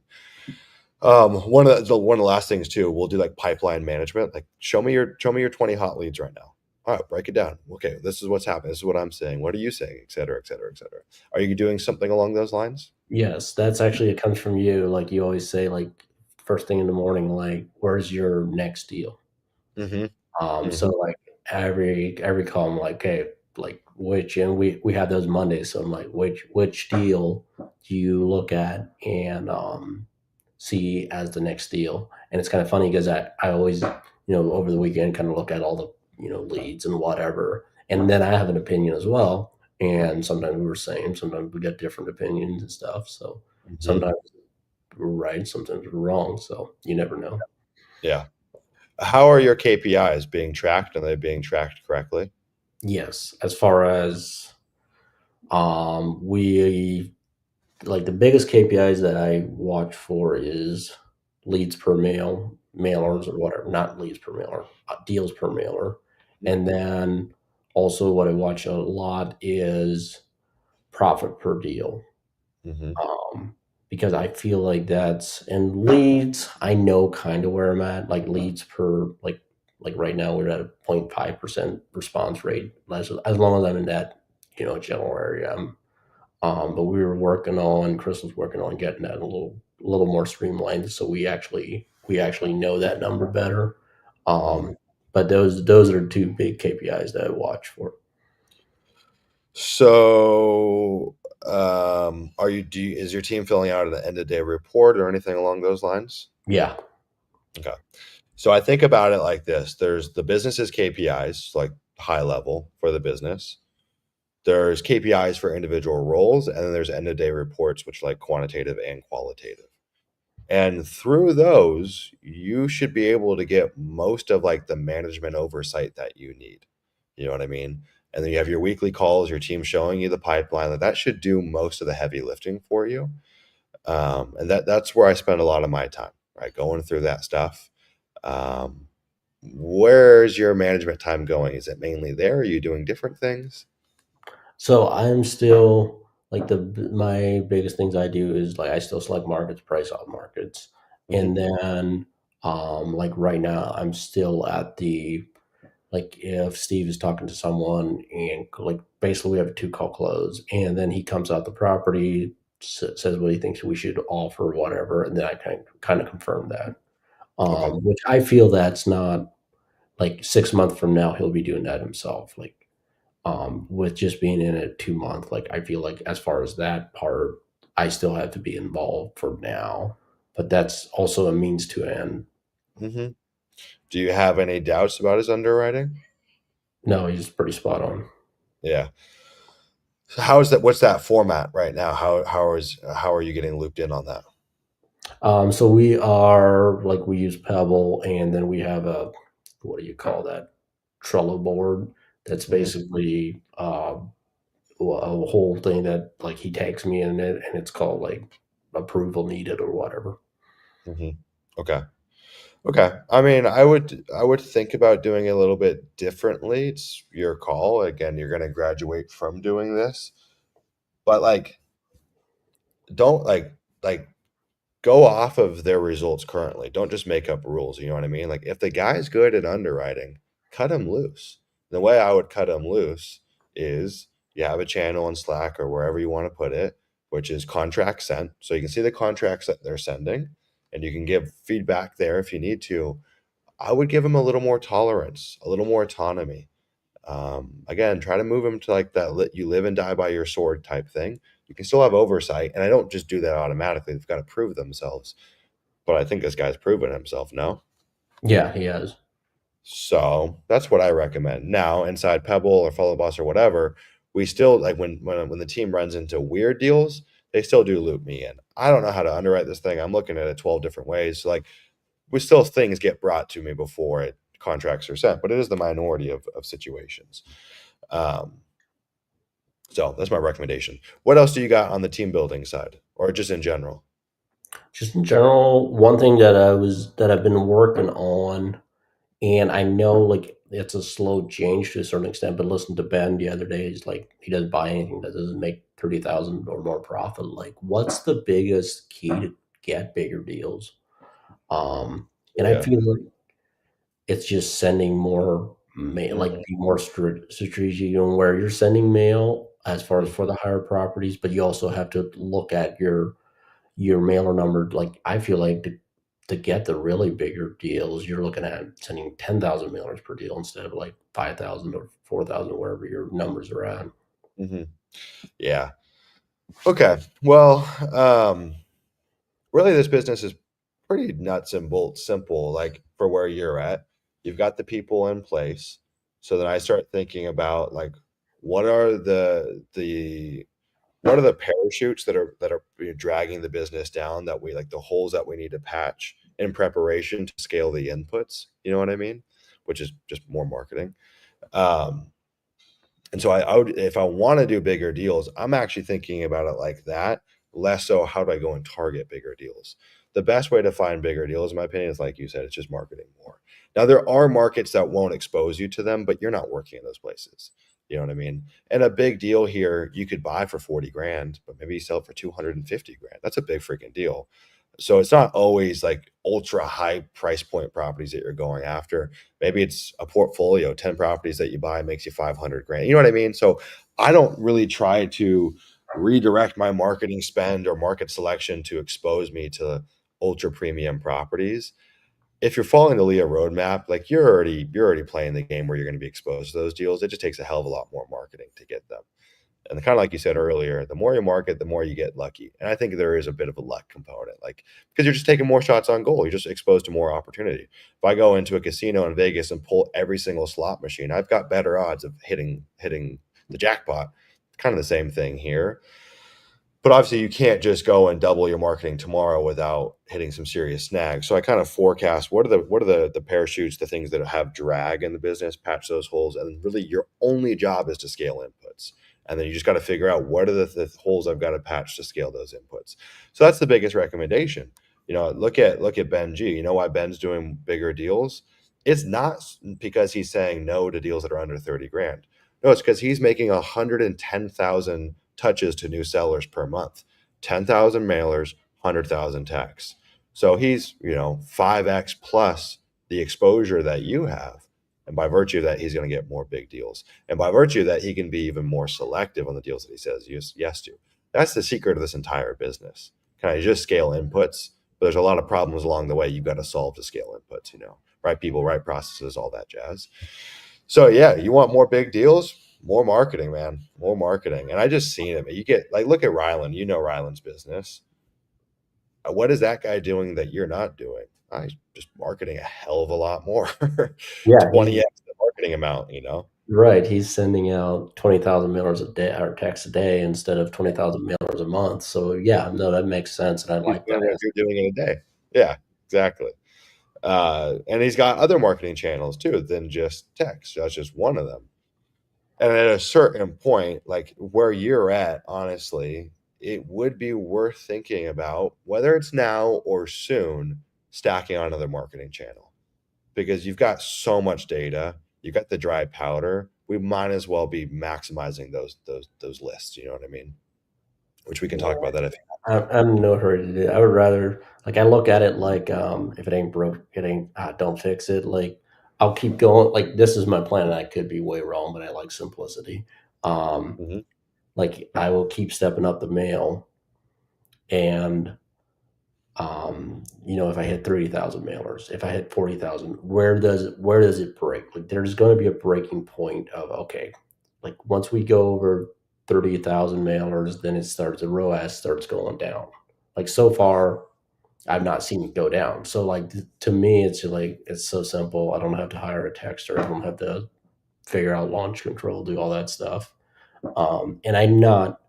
One of the last things too, we'll do like pipeline management. Like show me your 20 hot leads right now. All right, break it down. Okay, this is what's happening. This is what I'm saying. What are you saying? Et cetera, et cetera, et cetera. Are you doing something along those lines? Yes, that's actually it comes from you. Like you always say, like first thing in the morning, like where's your next deal? Mm-hmm. So Mm-hmm. like every call, I'm like, okay, like which, and we have those Mondays, so I'm like, which deal do you look at and see as the next deal? And it's kind of funny because I always over the weekend kind of look at all the leads and whatever, and then I have an opinion as well. And sometimes we're same, sometimes we get different opinions and stuff. So Mm-hmm. sometimes we're right, sometimes we're wrong. So you never know. Yeah. How are your KPIs being tracked? Are they being tracked correctly? Yes, as far as we like the biggest KPIs that I watch for is leads per mail, mailers or whatever, not leads per mailer, deals per mailer. And then also what I watch a lot is profit per deal. Mm-hmm. Um, because I feel like that's and leads, I know kind of where I'm at, like leads per like right now we're at a 0.5% response rate. As long as I'm in that, general area, but we were working on Crystal's working on getting that a little more streamlined, so we actually know that number better. Mm-hmm. But those are two big KPIs that I watch for. So, is your team filling out an end of day report or anything along those lines? Yeah. Okay. So I think about it like this. There's the business's KPIs, like high level for the business. There's KPIs for individual roles, and then there's end of day reports, which are like quantitative and qualitative. And through those, you should be able to get most of like the management oversight that you need. You know what I mean? And then you have your weekly calls, your team showing you the pipeline. Like that should do most of the heavy lifting for you. And that's where I spend a lot of my time, right? Going through that stuff. Um, where's your management time going? Is it mainly there? Are you doing different things? So I'm still like my biggest things I do is like I still select markets, price out markets, Hmm. and then like right now I'm still at the like if Steve is talking to someone and like basically we have a two call close and then he comes out the property says what he thinks we should offer whatever and then I kind of confirm that Okay. which I feel that's not like 6 months from now he'll be doing that himself like with just being in it 2 months like I feel like as far as that part I still have to be involved for now but that's also a means to an end. Hmm. Do you have any doubts about his underwriting? No, he's pretty spot on. Yeah. So how is that? What's that format right now? How are you getting looped in on that? So we are like we use Pebble, and then we have a what do you call that Trello board? That's Hmm. basically a whole thing that like he tags me in it, and it's called like approval needed or whatever. Hmm. Okay. Okay. I mean, I would think about doing it a little bit differently. It's your call. Again, you're going to graduate from doing this, but like don't like go off of their results currently. Don't just make up rules, you know what I mean? Like if the guy's good at underwriting, cut him loose. The way I would cut him loose is you have a channel in Slack or wherever you want to put it, which is contract sent. So you can see the contracts that they're sending and you can give feedback there if you need to. I would give them a little more tolerance, a little more autonomy. Again, try to move them to like that you live and die by your sword type thing. You can still have oversight, and I don't just do that automatically. They've got to prove themselves. But I think this guy's proven himself, no? Yeah, he has. So that's what I recommend. Now, inside Pebble or Follow Boss or whatever, we still like when the team runs into weird deals, they still do loop me in. I don't know how to underwrite this thing. I'm looking at it 12 different ways. So like we still things get brought to me before contracts are sent, but it is the minority of situations. Um, so that's my recommendation. What else do you got on the team building side, or just in general? Just in general, one thing that I've been working on, and I know like it's a slow change to a certain extent, but listen to Ben the other day. He's like he doesn't buy anything that doesn't make 30,000 or more profit. Like, what's the biggest key to get bigger deals? And I Yeah. feel like it's just sending more mail, like Mhm. be more strategic on where you're sending mail as far as for the higher properties, but you also have to look at your mailer number. Like I feel like to get the really bigger deals, you're looking at sending 10,000 mailers per deal instead of like 5,000 or 4,000, wherever your numbers are at. Mhm. Yeah. Okay. Well, really, this business is pretty nuts and bolts simple. Like for where you're at, you've got the people in place. So then I start thinking about like what are the what are the parachutes that are dragging the business down that we like the holes that we need to patch in preparation to scale the inputs. You know what I mean? Which is just more marketing. Um, and so I would if I wanna do bigger deals, I'm actually thinking about it like that, less so how do I go and target bigger deals. The best way to find bigger deals, in my opinion, is like you said, it's just marketing more. Now there are markets that won't expose you to them, but you're not working in those places. You know what I mean? And a big deal here, you could buy for 40 grand, but maybe you sell it for 250 grand. That's a big freaking deal. So it's not always like ultra high price point properties that you're going after. Maybe it's a portfolio, 10 properties that you buy makes you 500 grand. You know what I mean? So I don't really try to redirect my marketing spend or market selection to expose me to ultra premium properties. If you're following the LIA roadmap, like you're already playing the game where you're going to be exposed to those deals. It just takes a hell of a lot more marketing to get them. And kind of like you said earlier, the more you market, the more you get lucky. And I think there is a bit of a luck component, like because you're just taking more shots on goal. You're just exposed to more opportunity. If I go into a casino in Vegas and pull every single slot machine, I've got better odds of hitting the jackpot. Kind of the same thing here. But obviously, you can't just go and double your marketing tomorrow without hitting some serious snags. So I kind of forecast what are the parachutes, the things that have drag in the business, patch those holes, and really your only job is to scale inputs. And then you just got to figure out what are the holes I've got to patch to scale those inputs. So that's the biggest recommendation. Look at Ben G. You know why Ben's doing bigger deals? It's not because he's saying no to deals that are under 30 grand. No, it's because he's making 110,000 touches to new sellers per month, 10,000 mailers, 100,000 texts. So he's, 5x plus the exposure that you have. And by virtue of that, he's going to get more big deals. And by virtue of that, he can be even more selective on the deals that he says yes to. That's the secret of this entire business. Kind of just scale inputs, but there's a lot of problems along the way you've got to solve to scale inputs, right people, right processes, all that jazz. So yeah, you want more big deals? More marketing, man. More marketing. And I just seen it. You get like look at Rylan. You know Rylan's business. What is that guy doing that you're not doing? I just marketing a hell of a lot more. Yeah, he's 20x the marketing amount. right. He's sending out 20,000 mailers a day or texts a day instead of 20,000 mailers a month. So yeah, no, that makes sense, and I He's like that. doing what you're doing in a day. Yeah, exactly. And he's got other marketing channels too than just text. That's just one of them. And at a certain point, like where you're at, honestly, it would be worth thinking about whether it's now or soon stacking on another marketing channel because you've got so much data, you've got the dry powder. We might as well be maximizing those lists. You know what I mean? Which we can talk about that if I'm in no hurry to do it. I would rather like I look at it like if it ain't broke, it ain't don't fix it. Like I'll keep going. Like this is my plan, and I could be way wrong, but I like simplicity. Mhm. Like I will keep stepping up the mail, and if I hit 30,000 mailers, if I hit 40,000, where does it break? Like there's going to be a breaking point of, okay, like once we go over 30,000 mailers, then the ROAS starts going down. Like so far, I've not seen it go down. So like to me, it's so simple. I don't have to hire a texter. I don't have to figure out launch control, do all that stuff. And I'm not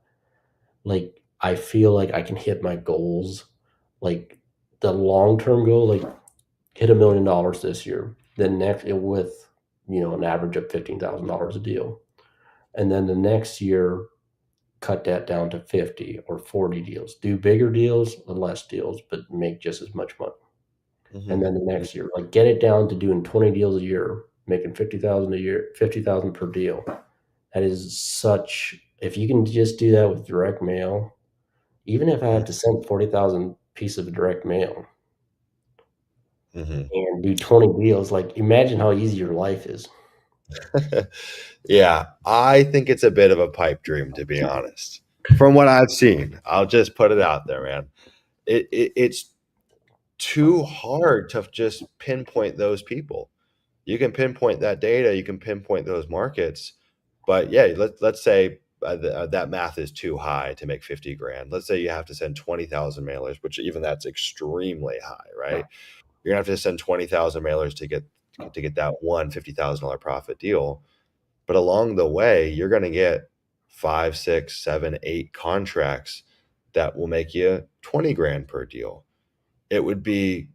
like I feel like I can hit my goals, like the long term goal, like hit $1 million this year. Then next with an average of $15,000 a deal, and then the next year cut that down to 50 or 40 deals. Do bigger deals and less deals, but make just as much money. And Mhm. then the next year, like get it down to doing 20 deals a year, making 50,000 a year, 50,000 per deal. That is such. If you can just do that with direct mail, even if I Mhm. have to send 40,000 pieces of direct mail Mhm. and do 20 deals, like imagine how easy your life is. Yeah, I think it's a bit of a pipe dream, to be honest. From what I've seen, I'll just put it out there, man. It's too hard to just pinpoint those people. You can pinpoint that data, you can pinpoint those markets, but yeah, let's say that math is too high to make 50 grand. Let's say you have to send 20,000 mailers, which even that's extremely high, right? You're gonna have to send 20,000 mailers to get that one $50,000 profit deal. But along the way, you're going to get 5, 6, 7, 8 contracts that will make you 20 grand per deal. It would be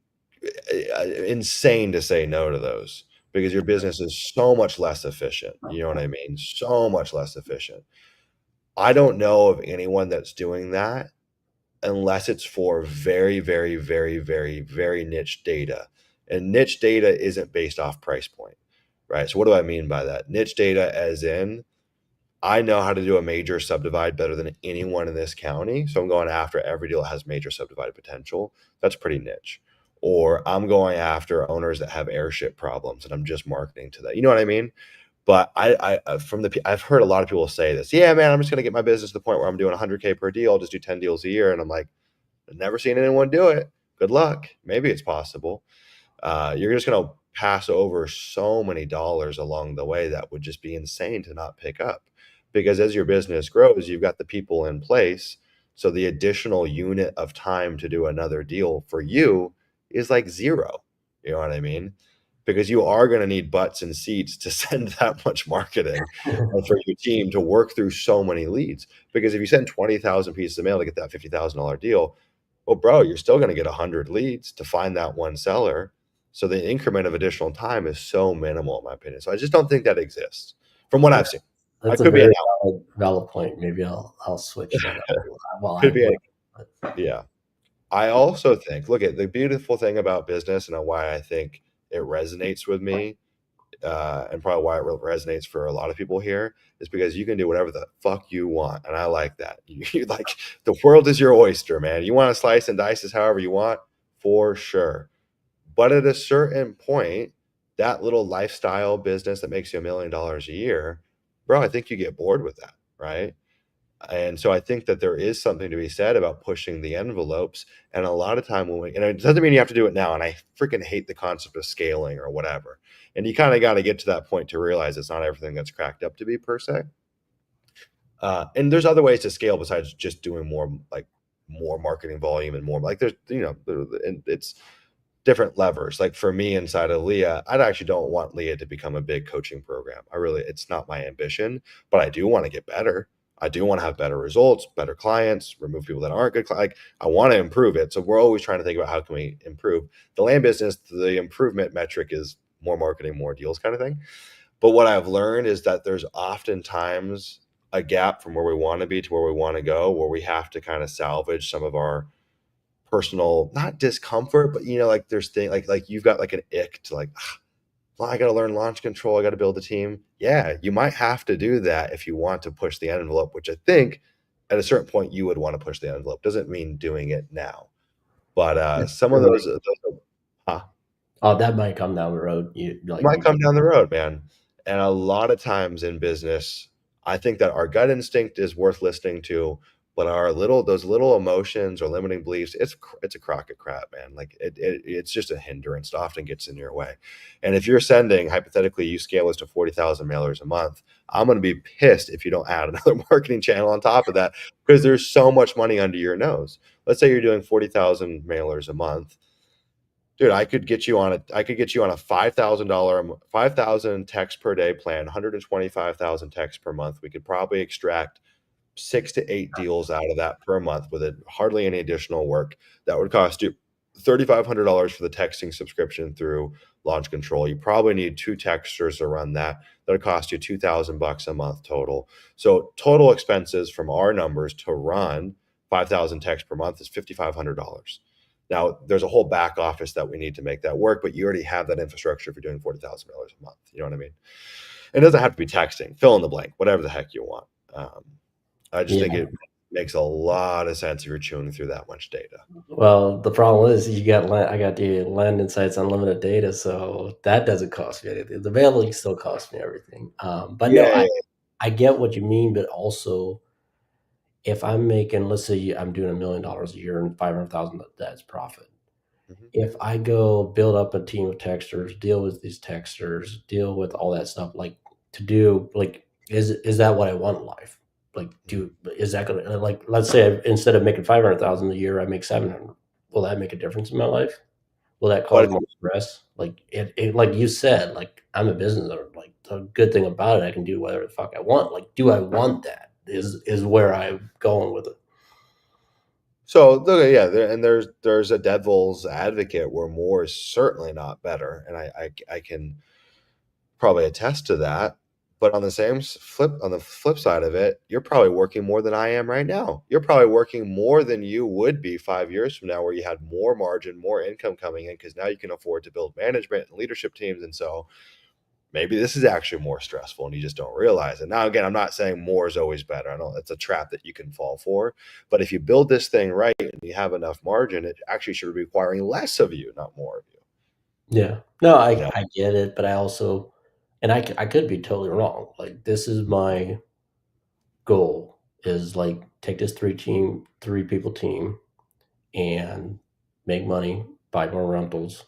insane to say no to those because your business is so much less efficient. You know what I mean? So much less efficient. I don't know of anyone that's doing that unless it's for very, very, very, very, very niche data. And niche data isn't based off price point, right? So, what do I mean by that? Niche data, as in, I know how to do a major subdivide better than anyone in this county. So I'm going after every deal that has major subdivided potential. That's pretty niche. Or I'm going after owners that have airship problems and I'm just marketing to that. You know what I mean? But I've heard a lot of people say this. Yeah, man, I'm just going to get my business to the point where I'm doing 100K per deal. I'll just do 10 deals a year. And I'm like, I've never seen anyone do it. Good luck. Maybe it's possible. You're just going to pass over so many dollars along the way that would just be insane to not pick up. Because as your business grows, you've got the people in place. So the additional unit of time to do another deal for you is like zero. You know what I mean? Because you are going to need butts and seats to send that much marketing and for your team to work through so many leads. Because if you send 20,000 pieces of mail to get that $50,000 deal, well, bro, you're still going to get 100 leads to find that one seller. So the increment of additional time is so minimal, in my opinion. So I just don't think that exists from what Yeah, I've seen. I that's a could be an very valid point. Maybe I'll switch that up. Well, I could be would. a yeah. I also think, look at the beautiful thing about business and why I think it resonates with me, and probably why it resonates for a lot of people here is because you can do whatever the fuck you want, and I like that. You like the world is your oyster, man. You want to slice and dice this however you want, for sure. But at a certain point, that little lifestyle business that makes you $1 million a year, bro, I think you get bored with that, right? And so I think that there is something to be said about pushing the envelopes. And a lot of time and it doesn't mean you have to do it now. And I freaking hate the concept of scaling or whatever. And you kind of got to get to that point to realize it's not everything that's cracked up to be per se. And there's other ways to scale besides just doing more marketing volume and more like and it's different levers. Like for me inside of LIA, I actually don't want LIA to become a big coaching program. It's not my ambition, but I do want to get better. I do want to have better results, better clients, remove people that aren't good. Like I want to improve it. So we're always trying to think about how can we improve the land business. The improvement metric is more marketing, more deals kind of thing. But what I've learned is that there's oftentimes a gap from where we want to be to where we want to go, where we have to kind of salvage some of our personal, not discomfort, but like there's things like you've got like an ick to like, well, I got to learn launch control. I got to build a team. Yeah, you might have to do that if you want to push the envelope, which I think at a certain point you would want to push the envelope. Doesn't mean doing it now, but some of those huh, Oh, that might come down the road. You might you come down the road, man. And a lot of times in business, I think that our gut instinct is worth listening to, but those little emotions or limiting beliefs, it's a crock of crap, man. Like it's just a hindrance. It often gets in your way. And if you're sending, hypothetically, you scale this to 40,000 mailers a month, I'm going to be pissed if you don't add another marketing channel on top of that, because there's so much money under your nose. Let's say you're doing 40,000 mailers a month. Dude, I could get you on a $5,000 text per day plan, 125,000 texts per month. We could probably extract 6 to 8 deals out of that per month with hardly any additional work. That would cost you $3,500 for the texting subscription through Launch Control. You probably need 2 texters to run that. That would cost you $2,000 a month total. So total expenses from our numbers to run 5,000 texts per month is $5,500. Now, there's a whole back office that we need to make that work, but you already have that infrastructure if you're doing $40,000 a month. You know what I mean? It doesn't have to be texting, fill in the blank, whatever the heck you want. I just think Yeah. it makes a lot of sense if you're chewing through that much data. Well, the problem is I got the Land Insights unlimited data, so that doesn't cost me anything. The mailing still costs me everything. But no, Yeah, I get what you mean, but also if I'm making, let's say I'm doing $1 million a year and 500,000, that's profit. mhm. If I go build up a team of texters, deal with these texters, deal with all that stuff, like to do, like, is that what I want in life? Like, is that gonna, like, let's say instead of making 500,000 a year, I make 700. Will that make a difference in my life? Will that But cause more stress? Like like you said, like I'm a business owner. Like the good thing about it, I can do whatever the fuck I want. Like, do I want that? Is where I'm going with it. so look, yeah, there's a devil's advocate where more is certainly not better, and I can probably attest to that. But on the flip side of it, you're probably working more than I am right now. You're probably working more than you would be 5 years from now, where you had more margin, more income coming in, because now you can afford to build management and leadership teams. And so maybe this is actually more stressful and you just don't realize it. Now, again, I'm not saying more is always better. I know it's a trap that you can fall for. But if you build this thing right and you have enough margin, it actually should be requiring less of you, not more of you. Yeah. No, You know, I get it, but I also, and I could be totally wrong. Like this is my goal is like take this 3 people team and make money, buy more rentals,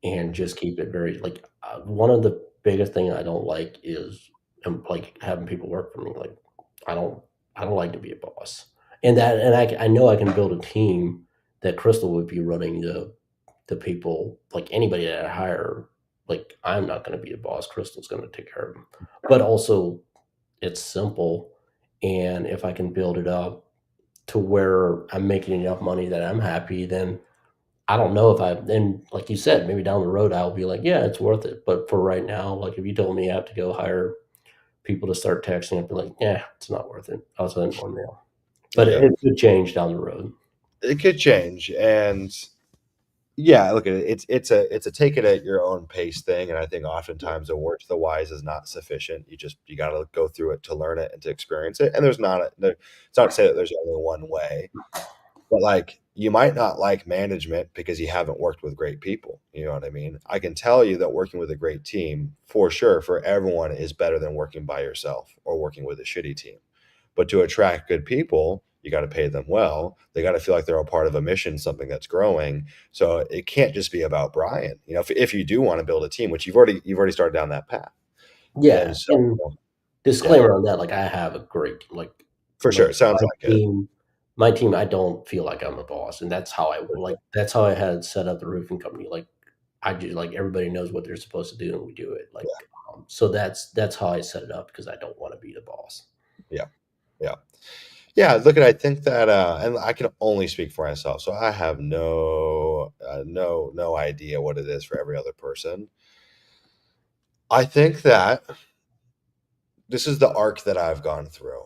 and mhm. just keep it very like one of the biggest thing I don't like is like having people work for me. Like I don't I don't like to be a boss, and I know I can build a team that Crystal would be running the people like anybody that I hire. Like I'm not going to be a boss. Crystal's going to take care of them, but also it's simple, and if I can build it up to where I'm making enough money that I'm happy, then I don't know if I then like you said, maybe down the road I'll be like, yeah, it's worth it. But for right now, like if you told me I have to go hire people to start texting, I'd be like, yeah, it's not worth it. I'll send one mail. But Yeah, it could change down the road. it could change. And yeah, look at it. It's a take it at your own pace thing. And I think oftentimes a word to the wise is not sufficient. You got to go through it to learn it and to experience it. And it's not to say that there's only one way. But like you might not like management because you haven't worked with great people. You know what I mean? I can tell you that working with a great team for sure for everyone is better than working by yourself or working with a shitty team. But to attract good people, you got to pay them well. They got to feel like they're a part of a mission, something that's growing. So it can't just be about Brian. You know, if you do want to build a team, which you've already started down that path. Yeah. And so And yeah, disclaimer on that, like I have a great for like sure. It sounds like it. my team, I don't feel like I'm a boss. And that's how that's how I had set up the roofing company. Like I just like everybody knows what they're supposed to do and we do it. Like so that's how I set it up because I don't want to be the boss. Yeah. Yeah. Yeah, look at I think that and I can only speak for myself. So I have no idea what it is for every other person. I think that this is the arc that I've gone through.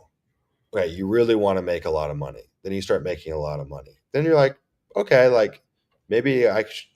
Okay, you really want to make a lot of money. Then you start making a lot of money. Then you're like, okay, like maybe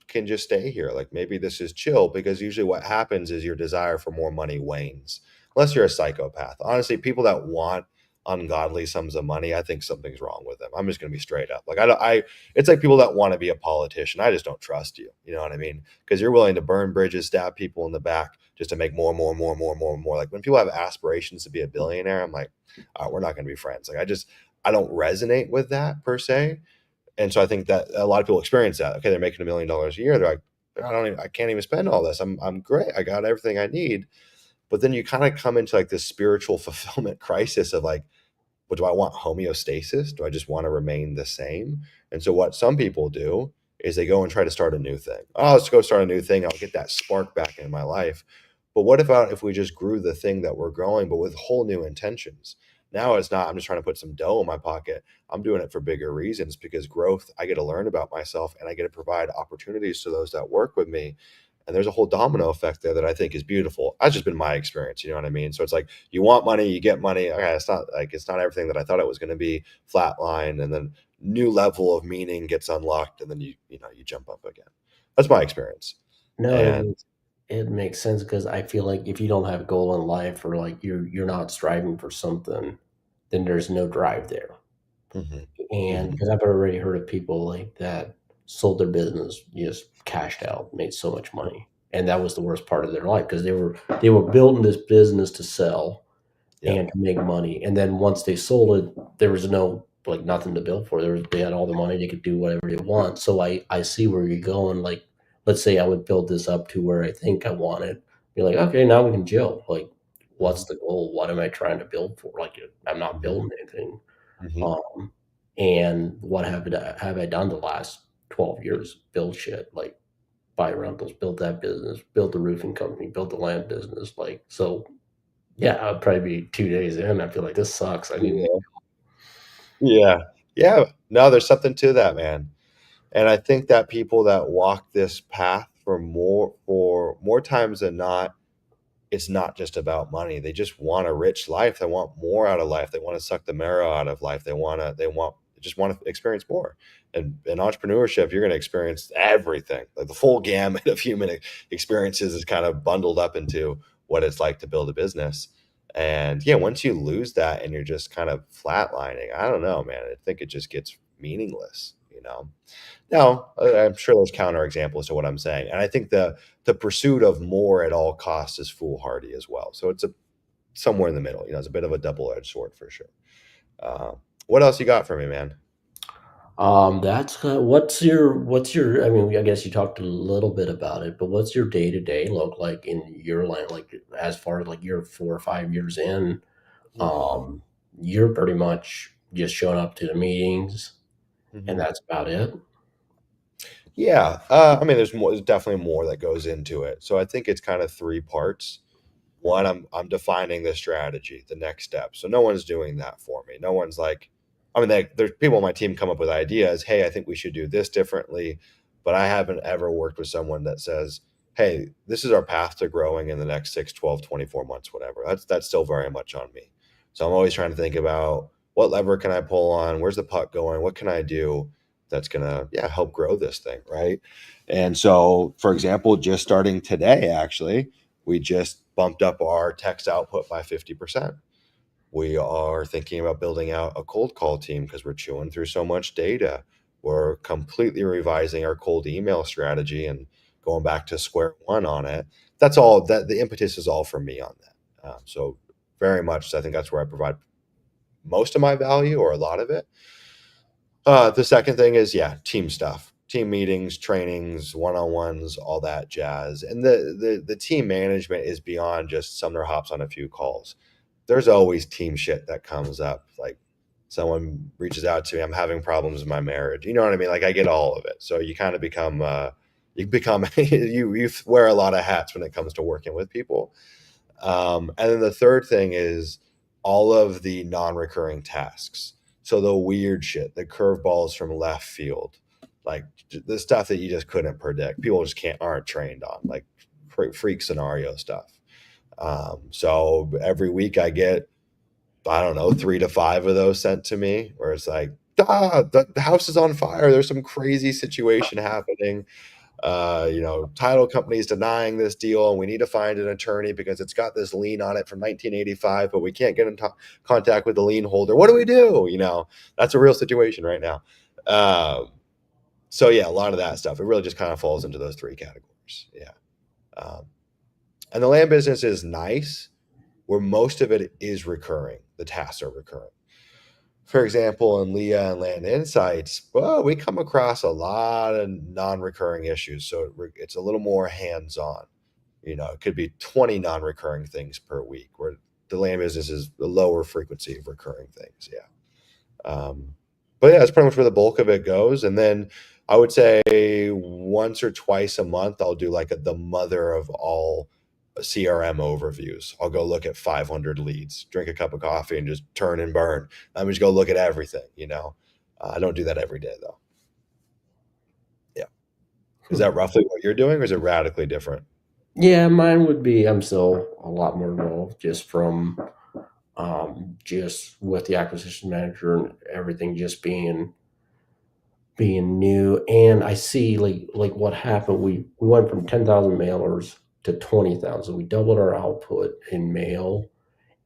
can just stay here. Like maybe this is chill, because usually what happens is your desire for more money wanes. Unless you're a psychopath. Honestly, people that want ungodly sums of money, I think something's wrong with them. I'm just going to be straight up. Like, I don't, I, it's like people that want to be a politician. I just don't trust you. You know what I mean? Because you're willing to burn bridges, stab people in the back just to make more and more and more and more and more and more. Like, when people have aspirations to be a billionaire, I'm like, all right, we're not going to be friends. Like, I don't resonate with that per se. And so I think that a lot of people experience that. Okay, they're making $1 million a year. They're like, I can't even spend all this. I'm great. I got everything I need. But then you kind of come into like this spiritual fulfillment crisis of like, but do I want homeostasis? Do I just want to remain the same? And so what some people do is they go and try to start a new thing. Oh, let's go start a new thing. I'll get that spark back in my life. But what about if we just grew the thing that we're growing, but with whole new intentions? Now it's not, I'm just trying to put some dough in my pocket. I'm doing it for bigger reasons, because growth, I get to learn about myself and I get to provide opportunities to those that work with me. And there's a whole domino effect there that I think is beautiful. That's just been my experience. You know what I mean? So it's like, you want money, you get money. Okay, it's not everything that I thought it was going to be. Flatline, and then new level of meaning gets unlocked, and then you jump up again. That's my experience. No, And it makes sense because I feel like if you don't have a goal in life, or like you're not striving for something, then there's no drive there. mhm, And mhm, because I've already heard of people like that sold their business, just cashed out, made so much money, and that was the worst part of their life because they were building this business to sell yep, and to make money. And then once they sold it, there was no like nothing to build for. They had all the money, they could do whatever they want. So I see where you're going. Like, let's say I would build this up to where I think I want it. Be like, okay, now we can chill. Like, what's mhm, the goal? What am I trying to build for? Like, I'm not mhm, building anything. mhm. Um, and what have I done the last 12 years? Build shit, like buy rentals, build that business, build the roofing company, build the land business. Like, so yeah, I'll probably be 2 days in. I feel like this sucks. I need to. Yeah, yeah, yeah. No, there's something to that, man. And I think that people that walk this path for more times than not, it's not just about money. They just want a rich life. They want more out of life. They want to suck the marrow out of life. They just want to experience more. And in entrepreneurship, you're going to experience everything. Like, the full gamut of human experiences is kind of bundled up into what it's like to build a business. And yeah, once you lose that and you're just kind of flatlining, I don't know, man. I think it just gets meaningless. Now, I'm sure there's counterexamples to what I'm saying, and I think the pursuit of more at all costs is foolhardy as well. So it's a somewhere in the middle. It's a bit of a double-edged sword for sure. Uh, what else you got for me, man? That's what's your. I mean, I guess you talked a little bit about it, but what's your day to day look like in your line? Like, as far as like you're 4 or 5 years in, Mhm, um, you're pretty much just showing up to the meetings, and mhm. that's about it. Yeah, I mean, there's definitely more that goes into it. So I think it's kind of three parts. One, I'm defining the strategy, the next step. So no one's doing that for me. No one's like, I mean, there's people on my team come up with ideas. Hey, I think we should do this differently, but I haven't ever worked with someone that says, hey, this is our path to growing in the next 6, 12, 24 months, whatever. That's still very much on me. So I'm always trying to think about, what lever can I pull on? Where's the puck going? What can I do that's gonna, yeah, help grow this thing, right? And so, for example, just starting today, actually, we just bumped up our text output by 50%. We are thinking about building out a cold call team because we're chewing through so much data. We're completely revising our cold email strategy and going back to square one on it. That's all, that the impetus is all from me on that. So very much, I think that's where I provide most of my value, or a lot of it. The second thing is, yeah, team stuff, team meetings, trainings, one-on-ones, all that jazz. And the team management is beyond just Sumner hops on a few calls. There's always team shit that comes up. Like, someone reaches out to me, I'm having problems in my marriage. You know what I mean? Like, I get all of it. So you kind of become you wear a lot of hats when it comes to working with people. And then the third thing is all of the non-recurring tasks. So the weird shit, the curveballs from left field, like the stuff that you just couldn't predict. People just aren't trained on, like freak scenario stuff. So every week I get, I don't know, 3 to 5 of those sent to me, where it's like, the house is on fire. There's some crazy situation happening. Title company's denying this deal, and we need to find an attorney because it's got this lien on it from 1985, but we can't get in contact with the lien holder. What do we do? That's a real situation right now. So yeah, a lot of that stuff. It really just kind of falls into those three categories. Yeah. And the land business is nice, where most of it is recurring. The tasks are recurring. For example, in LIA and Land Insights, well, we come across a lot of non-recurring issues. So it's a little more hands-on. It could be 20 non-recurring things per week, where the land business is a lower frequency of recurring things. Yeah. But yeah, that's pretty much where the bulk of it goes. And then I would say once or twice a month, I'll do like the mother of all CRM overviews. I'll go look at 500 leads, drink a cup of coffee, and just turn and burn. I'm just go look at everything. I don't do that every day though. Yeah. Is that roughly what you're doing, or is it radically different? Yeah, mine would be I'm still a lot more involved just from just with the acquisition manager and everything just being new. And I see like what happened. We went from 10,000 mailers to 20,000. We doubled our output in mail,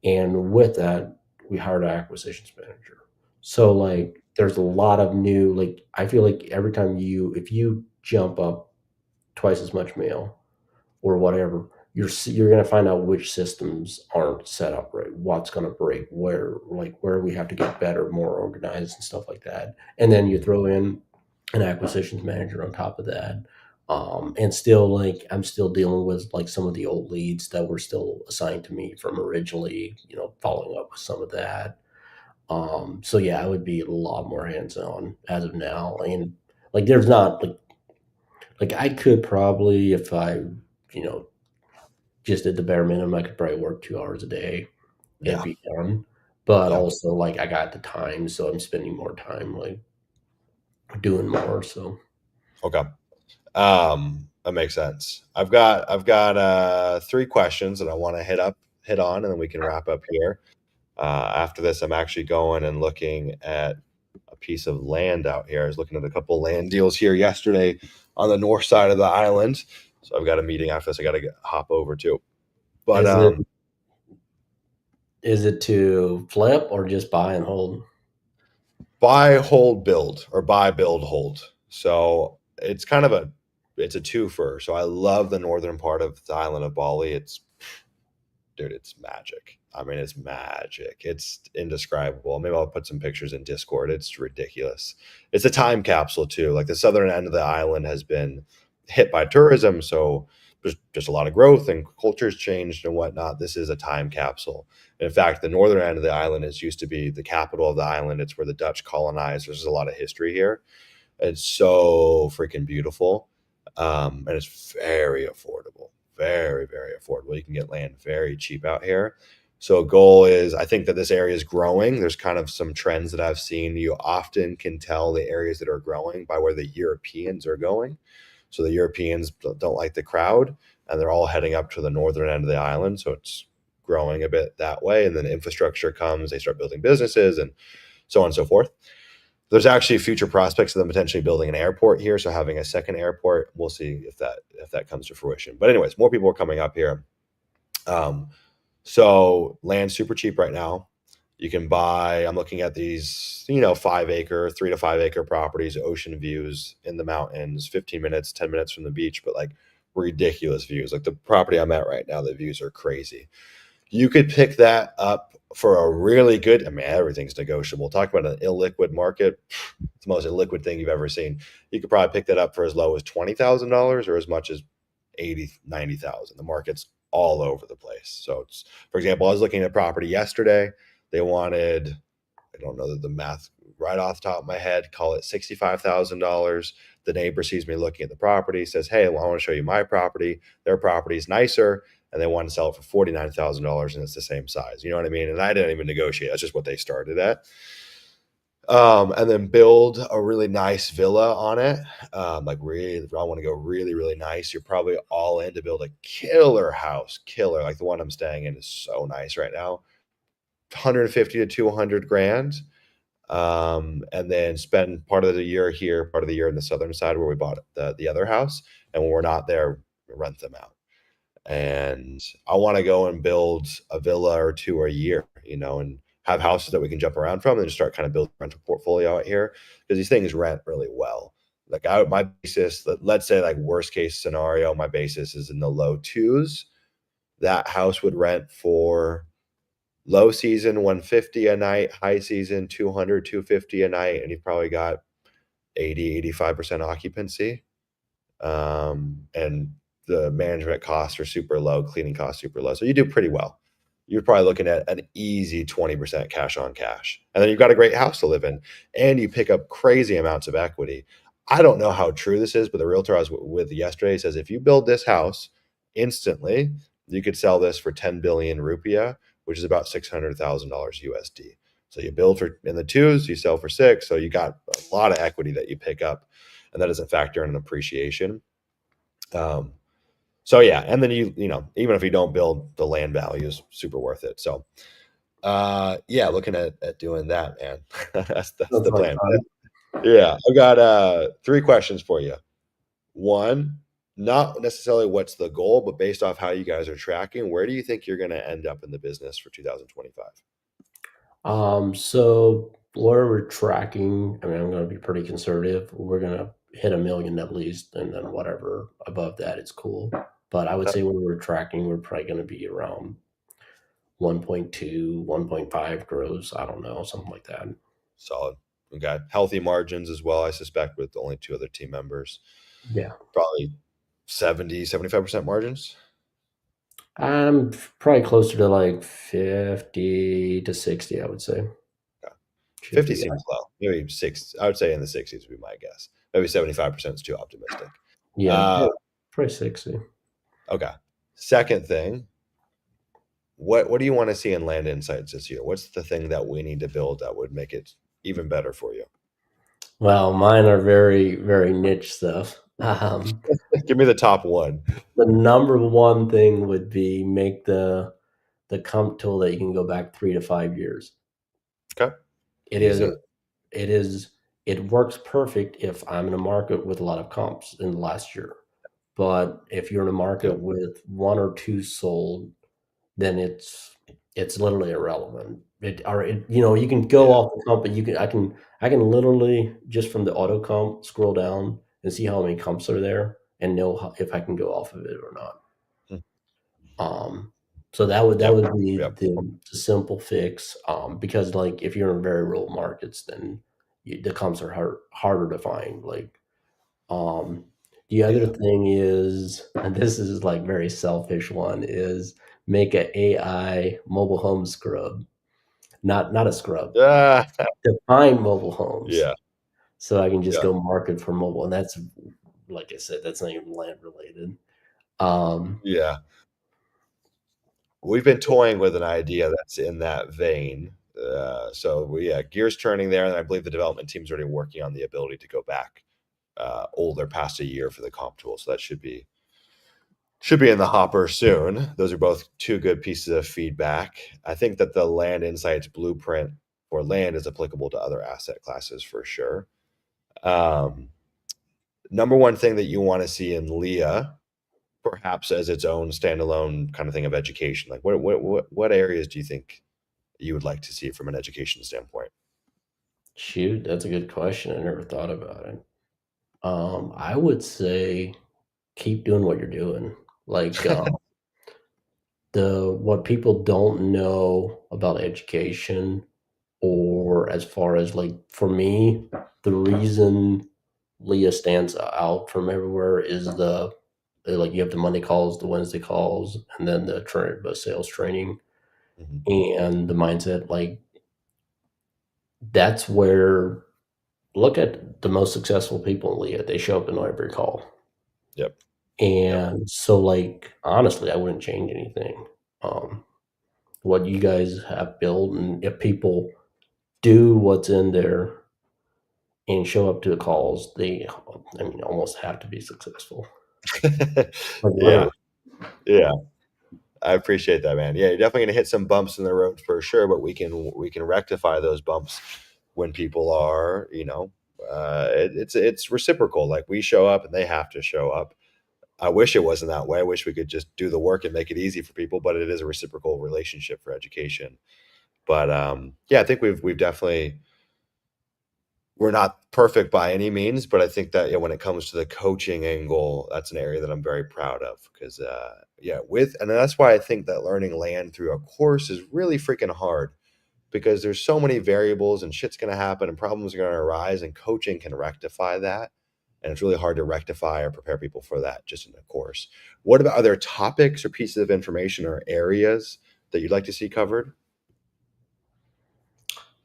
and with that, we hired an acquisitions manager. So like there's a lot of new, like I feel like every time if you jump up twice as much mail or whatever, you're going to find out which systems aren't set up right, what's going to break, where we have to get better, more organized and stuff like that. And then you throw in an acquisitions manager on top of that. And still, like, I'm still dealing with like some of the old leads that were still assigned to me from originally, following up with some of that. So yeah, I would be a lot more hands-on as of now. And like there's not like I could probably, if I, you know, just at the bare minimum, I could probably work 2 hours a day and Yeah. be done. But Yeah. also, like, I got the time, so I'm spending more time like doing more. So Okay. That makes sense. I've got 3 questions that I want to hit on, and then we can wrap up here. After this, I'm actually going and looking at a piece of land out here. I was looking at a couple land deals here yesterday on the north side of the island. So I've got a meeting after this. I got to hop over to. But is it is it to flip or just buy and hold? buy, hold, build, or buy, build, hold. So it's a twofer. So I love the northern part of the island of Bali. It's magic. I mean, it's magic. It's indescribable. Maybe I'll put some pictures in Discord. It's ridiculous. It's a time capsule too. Like the southern end of the island has been hit by tourism, so there's just a lot of growth and culture's changed and whatnot. This is a time capsule. In fact, the northern end of the island is used to be the capital of the island. It's where the Dutch colonized. There's a lot of history here. It's so freaking beautiful, and it's very affordable. Very, very affordable. You can get land very cheap out here. So a goal is, I think that this area is growing. There's kind of some trends that I've seen. You often can tell the areas that are growing by where the Europeans are going. So the Europeans don't like the crowd, and they're all heading up to the northern end of the island. So it's growing a bit that way. And then infrastructure comes, they start building businesses and so on and so forth. There's actually future prospects of them potentially building an airport here. So having a second airport, we'll see if that comes to fruition. But anyways, more people are coming up here. So land's super cheap right now. You can buy, I'm looking at these, 5-acre, 3 to 5 acre properties, ocean views in the mountains, 15 minutes, 10 minutes from the beach, but like ridiculous views. Like the property I'm at right now, the views are crazy. You could pick that up for a really good, I mean, everything's negotiable. Talk about an illiquid market. It's the most illiquid thing you've ever seen. You could probably pick that up for as low as $20,000 or as much as 80, 90,000. The market's all over the place. So it's, for example, I was looking at a property yesterday. They wanted, I don't know the math right off the top of my head, call it $65,000. The neighbor sees me looking at the property, says, "Hey, well, I want to show you my property. Their property is nicer." And they want to sell it for $49,000 and it's the same size. You know what I mean? And I didn't even negotiate. That's just what they started at. And then build a really nice villa on it. Like really, if I want to go really, really nice, you're probably all in to build a killer house, killer. Like the one I'm staying in is so nice right now. 150 to 200 grand. and then spend part of the year here, part of the year in the southern side where we bought the other house. And when we're not there, rent them out. And I want to go and build a villa or two a year, and have houses that we can jump around from and just start kind of building a rental portfolio out here because these things rent really well. Like my basis, let's say like worst case scenario, my basis is in the low twos. That house would rent for low season 150 a night, high season 200, 250 a night, and you've probably got 80, 85% occupancy. And the management costs are super low, cleaning costs super low. So you do pretty well. You're probably looking at an easy 20% cash on cash. And then you've got a great house to live in and you pick up crazy amounts of equity. I don't know how true this is, but the realtor I was with yesterday says if you build this house instantly, you could sell this for 10 billion rupiah, which is about $600,000 USD. So you build for in the twos, you sell for six. So you got a lot of equity that you pick up, and that doesn't factor in an appreciation. So yeah, and then even if you don't build, the land value is super worth it. So yeah, looking at doing that, man. that's Sounds the like plan. fun. Yeah, I've got 3 questions for you. One, not necessarily what's the goal, but based off how you guys are tracking, where do you think you're going to end up in the business for 2025? So where we're tracking, I mean, I'm going to be pretty conservative. We're going to hit 1 million at least, and then whatever above that, it's cool. But I would say when we're tracking, we're probably going to be around 1.2, 1.5 gross. I don't know, something like that. Solid. We got healthy margins as well, I suspect, with only 2 other team members. Yeah. Probably 70, 75% margins. I'm probably closer to like 50 to 60, I would say. Okay. Should 50 be, seems low. Maybe six. I would say in the 60s would be my guess. Maybe 75% is too optimistic. yeah, probably 60. Okay. Second thing, what do you want to see in Land Insights this year? What's the thing that we need to build that would make it even better for you? Well, mine are very, very niche stuff. Give me the top one. The number one thing would be make the comp tool that you can go back 3 to 5 years. Okay. It is Easy. it is it works perfect if I'm in a market with a lot of comps in the last year. But if you're in a market Yep. with one or two sold, then it's literally irrelevant. You can go Yeah. off the comp, but I can literally just from the auto comp scroll down and see how many comps are there and know if I can go off of it or not. Hmm. Um, so that Yep. would be Yep. the simple fix. Because like if you're in very rural markets, then the comps are harder to find. Like the other Yeah. thing is, and this is like very selfish one, is make an AI mobile home scrub, not a scrub, Ah, define mobile homes, yeah. so I can just Yeah. go market for mobile. And that's like I said, that's not even land related. Um, Yeah. We've been toying with an idea that's in that vein. Yeah, gears turning there, and I believe the development team's already working on the ability to go back older past a year for the comp tool. So that should be in the hopper soon. Those are both 2 good pieces of feedback. I think that the Land Insights blueprint for land is applicable to other asset classes for sure. Um, Number one thing that you want to see in LIA, perhaps as its own standalone kind of thing of education, like what areas do you think you would like to see from an education standpoint? Shoot, that's a good question. I never thought about it. I would say keep doing what you're doing. Like the what people don't know about education, or as far as like for me, the reason Leah stands out from everywhere is like you have the Monday calls, the Wednesday calls, and then the sales training Mhm. and the mindset. Like that's where look at the most successful people in Leah. They show up in every call. Yep. Yep. And so, like, honestly, I wouldn't change anything. Um, what you guys have built, and if people do what's in there and show up to the calls, I mean, almost have to be successful. Like, Yeah. literally. Yeah. I appreciate that, man. Yeah, you're definitely gonna hit some bumps in the road for sure, but we can rectify those bumps when people are, it's reciprocal. Like we show up and they have to show up. I wish it wasn't that way. I wish we could just do the work and make it easy for people, but it is a reciprocal relationship for education. But yeah, I think we've definitely, we're not perfect by any means, but I think that, yeah, when it comes to the coaching angle, that's an area that I'm very proud of because yeah, and that's why I think that learning land through a course is really freaking hard because there's so many variables and shit's going to happen and problems are going to arise, and coaching can rectify that. And it's really hard to rectify or prepare people for that just in a course. What about, are there topics or pieces of information or areas that you'd like to see covered?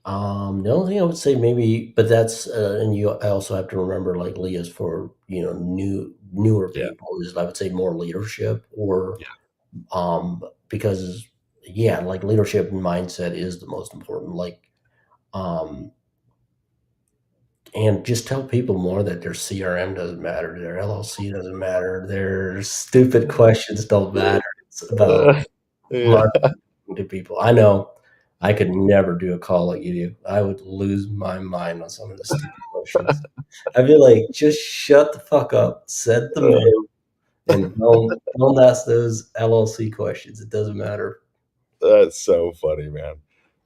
The only thing I would say maybe, but that's and I also have to remember like Leah's for newer Yeah. people is I would say more leadership or Yeah. because yeah, like leadership and mindset is the most important. Like um, and just tell people more that their CRM doesn't matter, their LLC doesn't matter, their stupid questions don't matter. It's about Yeah. marketing to people. I know I could never do a call like you do. I would lose my mind on some of the stupid questions. I'd be like, just shut the fuck up, send the mail, and don't ask those LLC questions. It doesn't matter. That's so funny, man.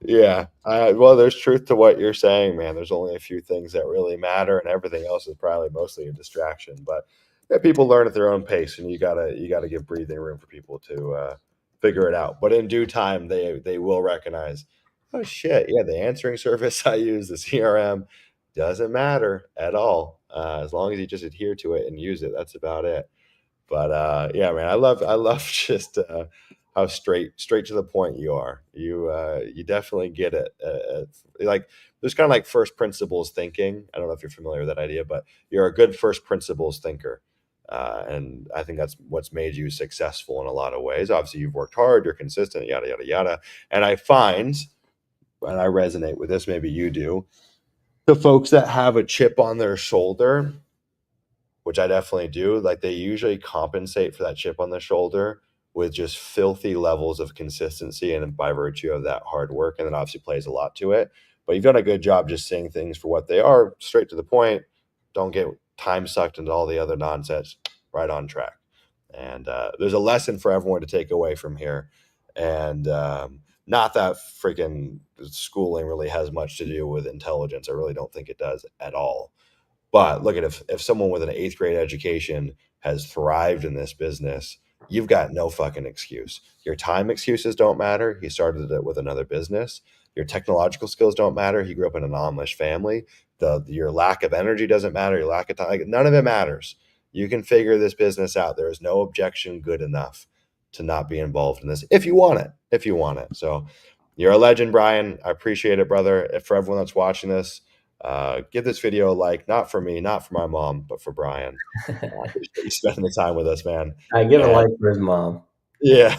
Yeah. Well, there's truth to what you're saying, man. There's only a few things that really matter, and everything else is probably mostly a distraction. But yeah, people learn at their own pace, and you gotta give breathing room for people to figure it out. But in due time, they will recognize, oh shit, yeah, the answering service I use, the CRM, doesn't matter at all. As long as you just adhere to it and use it, that's about it. But yeah, man, I love just how straight to the point you are. You definitely get it. Like there's kind of like first principles thinking. I don't know if you're familiar with that idea, but you're a good first principles thinker. And I think that's what's made you successful in a lot of ways. Obviously, you've worked hard, you're consistent, yada yada yada. And I find, and I resonate with this, maybe you do, the folks that have a chip on their shoulder, which I definitely do, like, they usually compensate for that chip on the shoulder with just filthy levels of consistency and by virtue of that hard work, and then obviously plays a lot to it. But you've done a good job just saying things for what they are, straight to the point. Don't get time sucked into all the other nonsense. Right on track. And there's a lesson for everyone to take away from here. And not that freaking schooling really has much to do with intelligence. I really don't think it does at all. But look at, if someone with an eighth grade education has thrived in this business, you've got no fucking excuse. Your time excuses don't matter. He started it with another business. Your technological skills don't matter. He grew up in an Amish family. Your lack of energy doesn't matter. Your lack of time, like, none of it matters. You can figure this business out. There is no objection good enough to not be involved in this if you want it. If you want it. So you're a legend, Brian. I appreciate it, brother. If for everyone that's watching this, give this video a like, not for me, not for my mom, but for Brian. I appreciate you spending the time with us, man. I give a And like for his mom. yeah,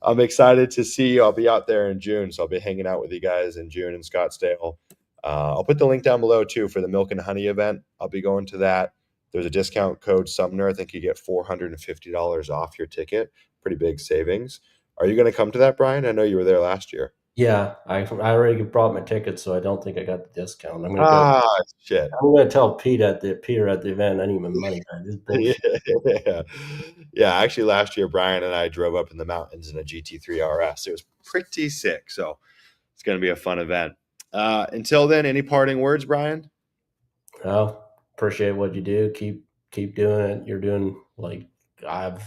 I'm excited to see you. I'll be out there in June, so I'll be hanging out with you guys in June in Scottsdale. I'll put the link down below too for the Milk and Honey event. I'll be going to that. There's a discount code Sumner. I think you get $450 off your ticket. Pretty big savings. Are you going to come to that, Brian? I know you were there last year. Yeah, I already brought my ticket, so I don't think I got the discount. Ah, shit. I'm gonna tell Peter at the event I need my money back. This is Yeah, bullshit. yeah. Yeah, actually last year, Brian and I drove up in the mountains in a GT3 RS. It was pretty sick. So it's going to be a fun event. Until then, any parting words, Brian? Well, appreciate what you do. Keep doing it. You're doing I've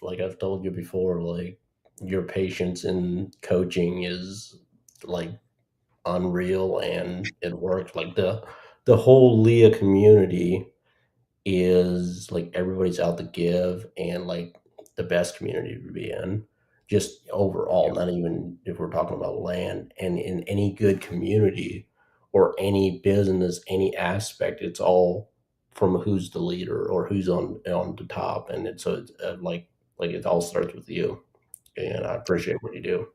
I've told you before, like your patience in coaching is like unreal and it works. Like the whole Leah community is like everybody's out to give and like the best community to be in just overall, not even if we're talking about land and in any good community or any business, any aspect, it's all from who's the leader or who's on the top. And it's like it all starts with you. And I appreciate what you do.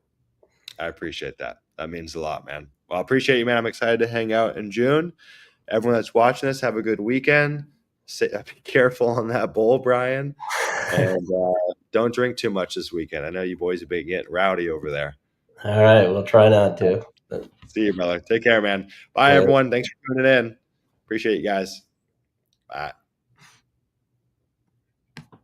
I appreciate that. That means a lot, man. Well, I appreciate you, man. I'm excited to hang out in June. Everyone that's watching this, have a good weekend. Be careful on that bowl, Brian. And don't drink too much this weekend. I know you boys have been getting rowdy over there. All right, we'll try not to. See you, brother. Take care, man. Bye, Later. everyone. Thanks for tuning in. Appreciate you guys. Bye.